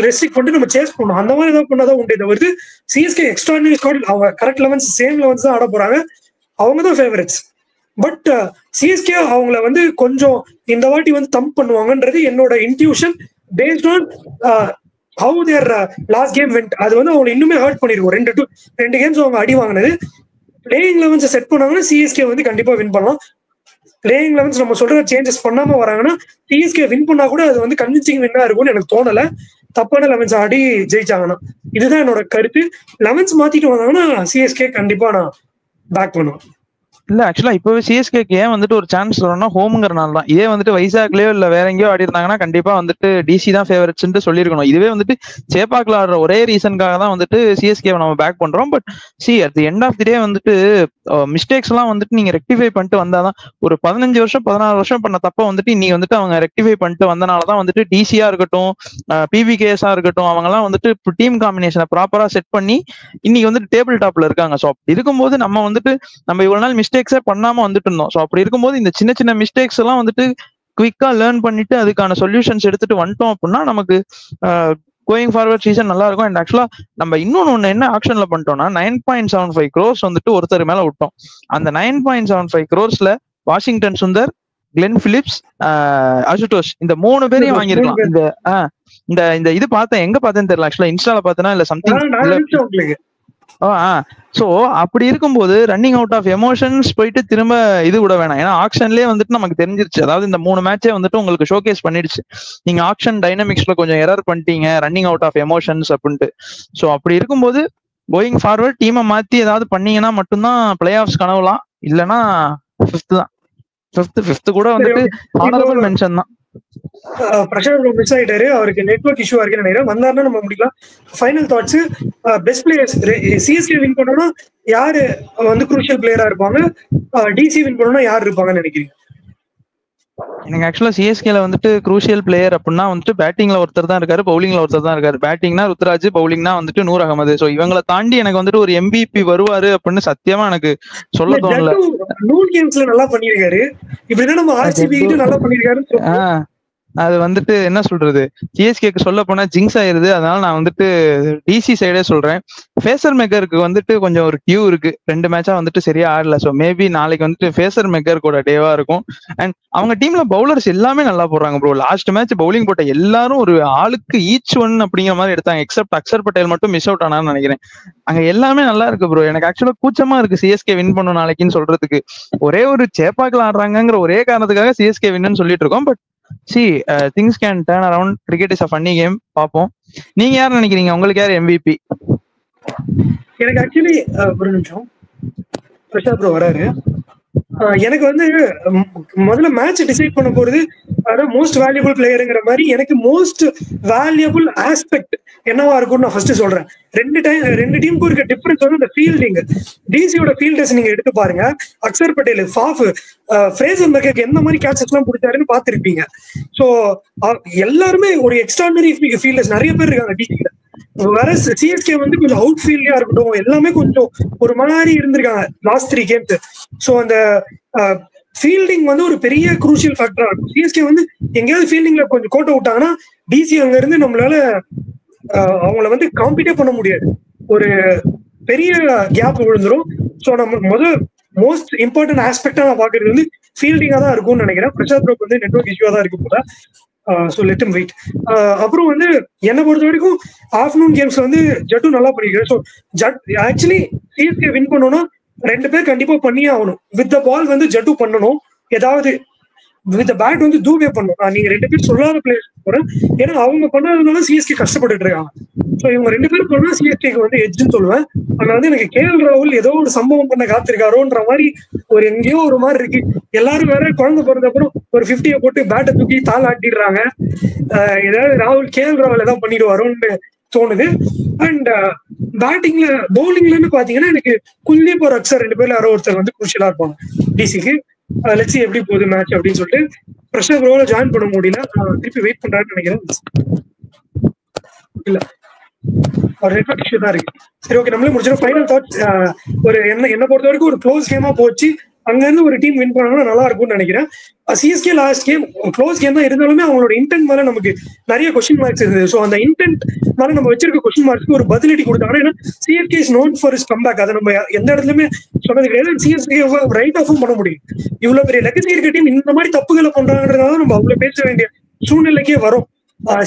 ரெஸ்ட்ரிக்ட் பண்ணிட்டு நம்ம சேஸ் பண்ணணும். அந்த மாதிரி ஏதாவது பண்ணாதான் உண்டே தவிர்த்து சிஎஸ்கே எக்ஸ்ட்ராடினரி ஸ்குவாட், அவங்க கரெக்ட் லெவன்ஸ் சேம் லெவன்ஸ் தான் ஆட போறாங்க. அவங்க தான் ஃபேவரட்ஸ். பட் சிஎஸ்கே அவங்கள வந்து கொஞ்சம் இந்த வாட்டி வந்து தம்ப் பண்ணுவாங்கன்றது என்னோட intuition based on how their last game went. அது வந்து அவங்க இன்னுமே ஹர்ட் பண்ணிருக்கும். ரெண்டு கேம்ஸ் அவங்க அடி வாங்கினது. பிளேயிங் லெவன்ஸை செட் பண்ணாங்கன்னா சிஎஸ்கே வந்து கண்டிப்பா வின் பண்ணலாம். பிளேயிங் லெவன்ஸ் நம்ம சொல்ற சேஞ்சஸ் பண்ணாம வராங்கன்னா சிஎஸ்கே வின் பண்ணா கூட அது வந்து கன்வின்சிங் வின்னா இருக்கும்னு எனக்கு தோணல. தப்பான லெவன்ஸ் ஆடி ஜெயிச்சாங்கன்னா இதுதான் என்னோட கருத்து. லெவன்ஸ் மாத்திட்டு வந்தாங்கன்னா சிஎஸ்கே கண்டிப்பா நான் பேக் பண்ணுவேன். இல்ல ஆக்சுவலா இப்பவே சிஎஸ்கேக்கு ஏன் வந்துட்டு ஒரு சான்ஸ் வரணும்னா ஹோம்ங்கிறனால தான். இதே வந்துட்டு வைசாக்லயோ இல்ல வேற எங்கேயோ ஆடி இருந்தாங்கன்னா கண்டிப்பா வந்துட்டு டிசி தான் ஃபேவரட்ஸ்ன்னு சொல்லியிருக்கணும். இதுவே வந்துட்டு சேப்பாக்ல ஆடுற ஒரே ரீசனுக்காக தான் வந்துட்டு சிஎஸ்கேவை நம்ம பேக் பண்றோம். But at the end of the day வந்துட்டு மிஸ்டேக்ஸ் எல்லாம் வந்துட்டு நீங்க ரெக்டிஃபை பண்ணிட்டு வந்தாதான், ஒரு 15 வருஷம் 16 வருஷம் பண்ண தப்ப வந்துட்டு இன்னைக்கு வந்துட்டு அவங்க ரெக்டிஃபை பண்ணிட்டு வந்தனாலதான் வந்துட்டு டிசியா இருக்கட்டும், பிவிகேஎஸ்ஆ இருக்கட்டும், அவங்க எல்லாம் வந்துட்டு டீம் காம்பினேஷனை ப்ராப்பரா செட் பண்ணி இன்னைக்கு வந்துட்டு டேபிள் டாப்ல இருக்காங்க. ஸோ அப்படி இருக்கும்போது நம்ம இவ்வளவு நாள் மிஸ்டேக்ஸே பண்ணாம வந்துட்டு இருந்தோம். ஸோ அப்படி இருக்கும்போது இந்த சின்ன சின்ன மிஸ்டேக்ஸ் எல்லாம் வந்துட்டு குவிக்கா லேர்ன் பண்ணிட்டு அதுக்கான சொல்யூஷன்ஸ் எடுத்துட்டு வந்துட்டோம் அப்படின்னா நமக்கு கோயிங் ஃபார்வர்ட் சீசன் நல்லா இருக்கும். அண்ட் ஆக்சுவலா நம்ம இன்னொன்னு என்ன ஆக்ஷன்ல பண்ணிட்டோம்னா 9.75 crores வந்துட்டு ஒருத்தர் மேல விட்டோம். அந்த 9.75 crores Washington Sundar, Glenn Phillips, Ashutosh இந்த 3 பேரையும் வாங்கிருக்கலாம். இந்த இது பார்த்தேன், எங்க பார்த்தேன்னு தெரியல. ஆக்சுவலா இன்ஸ்டால பார்த்தேன்னா இல்ல சம்திங். சோ அப்படி இருக்கும்போது ரன்னிங் அவுட் ஆஃப் எமோஷன்ஸ் போயிட்டு திரும்ப இது விட வேணாம். ஏன்னா ஆக்ஷன்லயே வந்துட்டு நமக்கு தெரிஞ்சிருச்சு. அதாவது இந்த 3 மேட்சே வந்துட்டு உங்களுக்கு ஷோகேஸ் பண்ணிடுச்சு. நீங்க ஆக்ஷன் டைனமிக்ஸ்ல கொஞ்சம் எரர் பண்ணிட்டீங்க, ரன்னிங் அவுட் ஆஃப் எமோஷன்ஸ் அப்படின்ட்டு. சோ அப்படி இருக்கும்போது கோயிங் ஃபார்வர்ட் டீமை மாத்தி ஏதாவது பண்ணீங்கன்னா மட்டும்தான் பிளே ஆஃப்ஸ் கனவுலாம். இல்லைன்னா ஃபிஃப்த் கூட வந்துட்டு ஆனரபிள் மென்ஷன் தான். பிரசாந்த் மிஸ் ஆயிட்டாரு, அவருக்கு நெட்வொர்க் இஷ்யூ இருக்குன்னு நினைக்கிறேன். வந்தாருன்னா நம்ம முடிக்கலாம். Final thoughts, best players CSK win பண்ணோம்னா யாரு வந்து குரூஷியல் பிளேயரா இருப்பாங்க, டிசி வின் பண்ணோம்னா யாரு இருப்பாங்கன்னு நினைக்கிறீங்க? எனக்கு ஆக்சுவலா சிஎஸ்கேல வந்துட்டு குரூஷியல் பிளேயர் அப்படின்னா வந்துட்டு பேட்டிங்ல ஒருத்தர் தான் இருக்காரு, பவுலிங்ல ஒருத்தர் தான் இருக்காரு. பேட்டிங்னா ருத்ராஜ், பவுலிங்னா வந்துட்டு நூர் அகமது. சோ இவங்களை தாண்டி எனக்கு வந்துட்டு ஒரு MVP வருவாரு அப்படின்னு சத்தியமா எனக்கு சொல்ல தோணல. நூல் கேம்ஸ்ல நல்லா பண்ணிருக்காரு, இப்படிதான் நம்ம ஆர்சிபி கிட்ட நல்லா பண்ணிருக்காரு. அது வந்துட்டு என்ன சொல்றது, சிஎஸ்கேக்கு சொல்ல போனா ஜிங்ஸ் ஆயிருது. அதனால நான் வந்துட்டு டிசி சைடே சொல்றேன். ஃபேசர் மெக்கருக்கு வந்துட்டு கொஞ்சம் ஒரு கியூ இருக்கு. 2 மேட்சா வந்துட்டு சரியா ஆடல. ஸோ மேபி நாளைக்கு வந்துட்டு ஃபேசர் மெக்கர் கூட டேவா இருக்கும். அண்ட் அவங்க டீம்ல பவுலர்ஸ் எல்லாமே நல்லா போடுறாங்க ப்ரோ. லாஸ்ட் மேட்ச் பவுலிங் போட்ட எல்லாரும் ஒரு ஆளுக்கு ஈச் ஒன் அப்படிங்கிற மாதிரி எடுத்தாங்க. எக்ஸப்ட் அக்ஷர் பட்டேல் மட்டும் மிஸ் அவுட் ஆனான்னு நினைக்கிறேன். அங்க எல்லாமே நல்லா இருக்கு ப்ரோ. எனக்கு ஆக்சுவலா கூச்சமா இருக்கு சிஎஸ்கே வின் பண்ணும் நாளைக்குன்னு சொல்றதுக்கு. ஒரே ஒரு சேப்பாக்கில் ஆடுறாங்கிற ஒரே காரணத்துக்காக சிஎஸ்கே வின்னு சொல்லிட்டு இருக்கோம். But things can turn around. Cricket is a funny game. பாப்போம். நீங்க யார் நினைக்கிறீங்க? உங்களுக்கு யார் MVP? எனக்கு ஆக்சுவலி ஒரு நிமிஷம், பிரசாத் ப்ரோ வராரு. எனக்கு வந்து முதல்ல மேட்ச் டிசைட் பண்ண போறது அதான் மோஸ்ட் வேல்யூபிள் பிளேயருங்கிற மாதிரி எனக்கு மோஸ்ட் வேல்யூபிள் ஆஸ்பெக்ட் என்னவா இருக்கும்னு நான் ஃபர்ஸ்ட் சொல்றேன். ரெண்டு டீமுக்கும் இருக்க டிஃபரன்ஸ் வந்து இந்த ஃபீல்டிங். டிசியோட ஃபீல்டர்ஸ் நீங்க எடுத்து பாருங்க. அக்ஷர் பட்டேல், ஃபாஃப், ஃப்ரேசர் மெக்கருக்கு எந்த மாதிரி கேட்சஸ் எல்லாம் பிடிச்சாருன்னு பார்த்திருப்பீங்க. ஸோ எல்லாருமே ஒரு எக்ஸ்ட்ராடனரி ஃபீல்டர்ஸ் நிறைய பேர் இருக்காங்க டிசியில. வேற சிஎஸ்கே வந்து கொஞ்சம் அவுட் ஃபீல்டா இருக்கட்டும், எல்லாமே கொஞ்சம் ஒரு மாதிரி இருந்திருக்காங்க லாஸ்ட் 3 கேம்ஸ். ஸோ அந்த ஃபீல்டிங் வந்து ஒரு பெரிய குரூஷியல் ஃபேக்டரா இருக்கும். சிஎஸ்கே வந்து எங்கேயாவது ஃபீல்டிங்ல கொஞ்சம் கோட்டை விட்டாங்கன்னா டிசி அங்க இருந்து நம்மளால அவங்கள வந்து காம்பீட்டே பண்ண முடியாது. ஒரு பெரிய கேப் விழுந்துரும். ஸோ நம்ம மோஸ்ட் இம்பார்ட்டன்ட் ஆஸ்பெக்டா நான் பாக்குறது வந்து ஃபீல்டிங்கா தான் இருக்கும்னு நினைக்கிறேன். பிரசாத் ப்ரோக்கு வந்து நெட்வொர்க் இஷ்யூவா தான் இருக்கு போல. So let him wait. அப்புறம் வந்து என்னை பொறுத்த வரைக்கும் ஆஃப்டர்நூன் கேம்ஸ்ல வந்து ஜட்டு நல்லா பண்ணிருக்காரு. ஸோ ஆக்சுவலி சிஎஸ்கே வின் பண்ணணும்னா 2 பேர் கண்டிப்பா பண்ணியே ஆகணும். வித் த பால் வந்து ஜட்டு பண்ணணும் ஏதாவது. வித் பேட் வந்து தூவே பண்ணும். நீங்க 2 பேர் சொல்லாத பிளேயர்ஸ் போறேன், ஏன்னா அவங்க பண்ணாதனால சிஎஸ்கே கஷ்டப்பட்டுட்டு இருக்காங்க. ஸோ இவங்க 2 பேரும் பண்ணா சிஎஸ்கேக்கு வந்து எட்ஜ்னு சொல்லுவேன். ஆனா வந்து எனக்கு கேஎல் ராகுல் ஏதோ ஒரு சம்பவம் பண்ண காத்திருக்காரோன்ற மாதிரி ஒரு எங்கேயோ ஒரு மாதிரி இருக்கு. எல்லாரும் வேற குழந்தை பிறந்த அப்புறம் ஒரு 50 போட்டு பேட்டை தூக்கி தாள் ஆட்டிடுறாங்க. ஏதாவது ராகுல் கேஎல் ராகுல் ஏதாவது பண்ணிடுவாரோன்னு தோணுது. அண்ட் பேட்டிங்ல பவுலிங்லன்னு பாத்தீங்கன்னா எனக்கு குல்தீப் ஒரு அக்ஷர் 2 பேர்ல யாரோ ஒருத்தர் வந்து குருஷியலா இருப்பாங்க டிசிக்கு. லெட்ஸ் எப்படி போகுது மேட்ச் அப்படின்னு சொல்லிட்டு பிரஷர் ப்ரோல ஜாயின் பண்ண முடியல. திருப்பி வெயிட் பண்றாருன்னு நினைக்கிறேன். இல்ல ஒரு நெட்வொர்க் இஷ்யூ தான் இருக்கு. சரி, ஓகே, நம்மளே முடிச்சிடும். ஃபைனல் தாட்ஸ், ஒரு என்ன பொறுத்த வரைக்கும் ஒரு க்ளோஸ் கேமா போச்சு. அங்க இருந்து ஒரு டீம் வின் பண்ணாங்கன்னா நல்லா இருக்கும்னு நினைக்கிறேன். CSK last game close game தான் இருந்தாலுமே அவங்களோட இன்டென்ட் மேல நமக்கு நிறைய கொஸ்டின் மார்க்ஸ் இருந்தது. ஸோ அந்த இன்டென்ட் மேல நம்ம வச்சிருக்க கொஸ்டின் மார்க்ஸ்க்கு ஒரு பதிலடி கொடுத்தாங்கன்னா, ஏன்னா CSK is known for is comeback. அதை நம்ம எந்த இடத்துலயுமே சொன்னது கிடையாது. சிஎஸ்கே ரைட் ஆஃபும் பண்ண முடியும். இவ்வளவு பெரிய லெகசி இருக்க டீம் இந்த மாதிரி தப்புகளை பண்றாங்கன்றதால நம்ம அவ்வளவு பேச வேண்டிய சூழ்நிலைக்கே வரும்.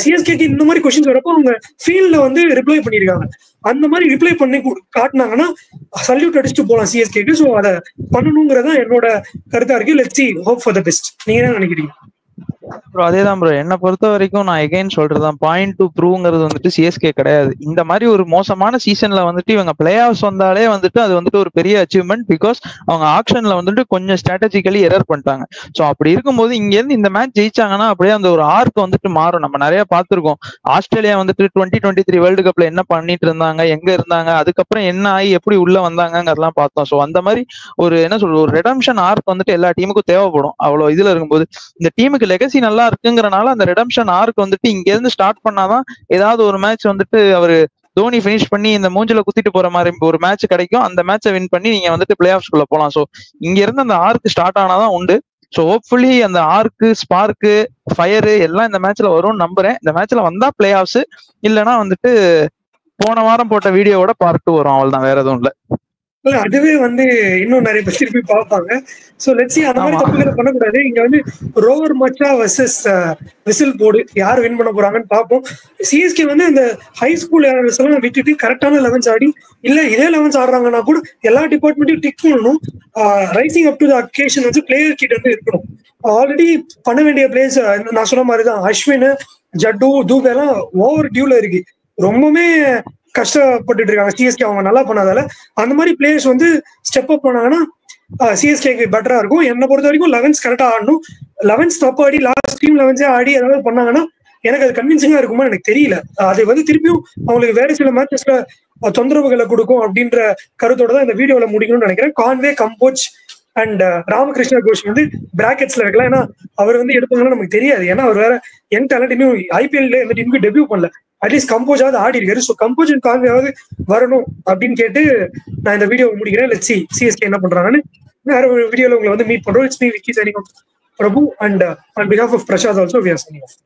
சிஎஸ்கேக்கு இந்த மாதிரி கொஸ்டின்ஸ் வரப்போ அவங்க ஃபீல்ட்ல வந்து ரிப்ளை பண்ணிருக்காங்க. அந்த மாதிரி ரிப்ளை பண்ணி காட்டினாங்கன்னா சல்யூட் அடிச்சுட்டு போலாம் சிஎஸ்கேக்கு. ஸோ அதை பண்ணணுங்கிறதா என்னோட கருத்தா இருக்கு. Let's see, hope for the best. நீங்க என்ன நினைக்கிறீங்க? ப்ரோ அதேதான் ப்ரோ, என்ன பொறுத்த வரைக்கும் நான் எகைன் சொல்றதான், பாயிண்ட் டு ப்ரூவ்ங்கிறது வந்துட்டு சிஎஸ்கே கிடையாது. இந்த மாதிரி ஒரு மோசமான சீசன்ல வந்துட்டு இவங்க பிளே ஆஃப்ஸ் வந்தாலே வந்துட்டு அது வந்துட்டு ஒரு பெரிய அச்சீவ்மெண்ட். பிகாஸ் அவங்க ஆக்ஷன்ல வந்துட்டு கொஞ்சம் ஸ்ட்ராட்டஜிக்கலி எரர் பண்ணிட்டாங்க. ஸோ அப்படி இருக்கும்போது இங்க இருந்து இந்த மேட்ச் ஜெயிச்சாங்கன்னா அப்படியே அந்த ஒரு ஆர்க் வந்துட்டு மாறும். நம்ம நிறைய பார்த்திருக்கோம். ஆஸ்திரேலியா வந்துட்டு 2023 வேர்ல்டு கப்ல என்ன பண்ணிட்டு இருந்தாங்க, எங்க இருந்தாங்க, அதுக்கப்புறம் என்ன ஆகி எப்படி உள்ள வந்தாங்கிறதெல்லாம் பார்த்தோம். ஸோ அந்த மாதிரி ஒரு என்ன சொல்றது, ஒரு ரெடம்ஷன் ஆர்க் வந்துட்டு எல்லா டீமுக்கும் தேவைப்படும். அவ்வளவு இதுல இருக்கும்போது இந்த டீமுக்கு லெகசி நல்லா இருக்குங்கிறனால அந்த ரெடம்ஷன் ஆர்க் வந்துட்டு இங்க இருந்து ஸ்டார்ட் பண்ணாதான் ஏதாவது ஒரு மேட்ச் வந்துட்டு அவரு தோனி பினிஷ் பண்ணி இந்த மூஞ்சில குத்திட்டு போற மாதிரி ஒரு மேட்ச் கிடைக்கும். அந்த மேட்சை வின் பண்ணி நீங்க வந்துட்டு பிளே ஆஃப்ஸ்குள்ள போலாம். சோ இங்க இருந்து அந்த ஆர்க் ஸ்டார்ட் ஆனாதான் உண்டு. ஸோ ஹோப்ஃபுல்லி அந்த ஆர்க்கு, ஸ்பார்க்கு, ஃபயரு எல்லாம் இந்த மேட்ச்ல வரும்னு நம்புறேன். இந்த மேட்ச்ல வந்தா பிளே ஆஃப்ஸ், இல்லைன்னா வந்துட்டு போன வாரம் போட்ட வீடியோவோட பார்ட் 2 வரும். அவள் தான், வேற எதுவும் இல்லை. அதுவே வந்து இன்னும் நிறைய பேர் திருப்பி பார்ப்பாங்க. ஸோ லெட்ஸ் see, அந்த மாதிரி தப்புகளை பண்ணக்கூடாது. இங்க வந்து ரோவர் மச்சா வர்சஸ் விசில் போர்டு யார் வின் பண்ண போறாங்கன்னு பார்ப்போம். சிஎஸ்கே வந்து இந்த ஹை ஸ்கூல் எல்லாம் விட்டுட்டு கரெக்டான 11s ஆடி, இல்ல இதே 11s ஆடுறாங்கன்னா கூட எல்லா டிபார்ட்மெண்ட்டையும் டிக் பண்ணணும். Rising up to the occasion வந்து பிளேயர் கிட்ட வந்து இருக்கணும். ஆல்ரெடி பண்ண வேண்டிய பிளேயர்ஸ் நான் சொன்ன மாதிரி தான், அஸ்வின், ஜட்டு, தூபே எல்லாம் ஓவர் டியூல இருக்கு. ரொம்பவே கஷ்டப்பட்டு இருக்காங்க சிஎஸ்கே அவங்க நல்லா பண்ணாதால. அந்த மாதிரி பிளேயர்ஸ் வந்து ஸ்டெப் அப் பண்ணாங்கன்னா சிஎஸ்கேக்கு பெட்டரா இருக்கும். என்னை பொறுத்த வரைக்கும் 11s கரெக்டா ஆடணும். 11s தப்பு ஆடி லாஸ்ட் டீம் 11s ஆடி ஏதாவது பண்ணாங்கன்னா எனக்கு அது கன்வின்சிங்கா இருக்குமா எனக்கு தெரியல. அது வந்து திருப்பியும் அவங்களுக்கு வேற சில மேட்சஸ்ல தொந்தரவுகளை கொடுக்கும் அப்படின்ற கருத்தோட தான் இந்த வீடியோல முடிக்கணும்னு நினைக்கிறேன். கான்வே, கம்போஜ் அண்ட் ராமகிருஷ்ண கோஷ் வந்து பிராக்கெட்ஸ்ல வைக்கலாம். ஏன்னா அவர் வந்து எடுப்பாங்கன்னா நமக்கு தெரியாது. ஏன்னா அவர் வேற யங் டேலண்ட், இன்னும் ஐபிஎல்ல எந்த டீமுக்கு டெபியூ பண்ணல. அட்லீஸ்ட் கம்போஜாவது ஆடி இருக்காரு. ஸோ கம்போஜ் அண்ட் கான்வேயாவது வரணும் அப்படின்னு கேட்டு நான் இந்த வீடியோ முடிக்கிறேன். லெட்ஸ் see சிஎஸ்கே என்ன பண்றாங்கன்னு. வேற ஒரு வீடியோல உங்களை வந்து மீட் பண்றோம். It's me Vicky signing off Prabhu, and on behalf of Prasad also we are signing of.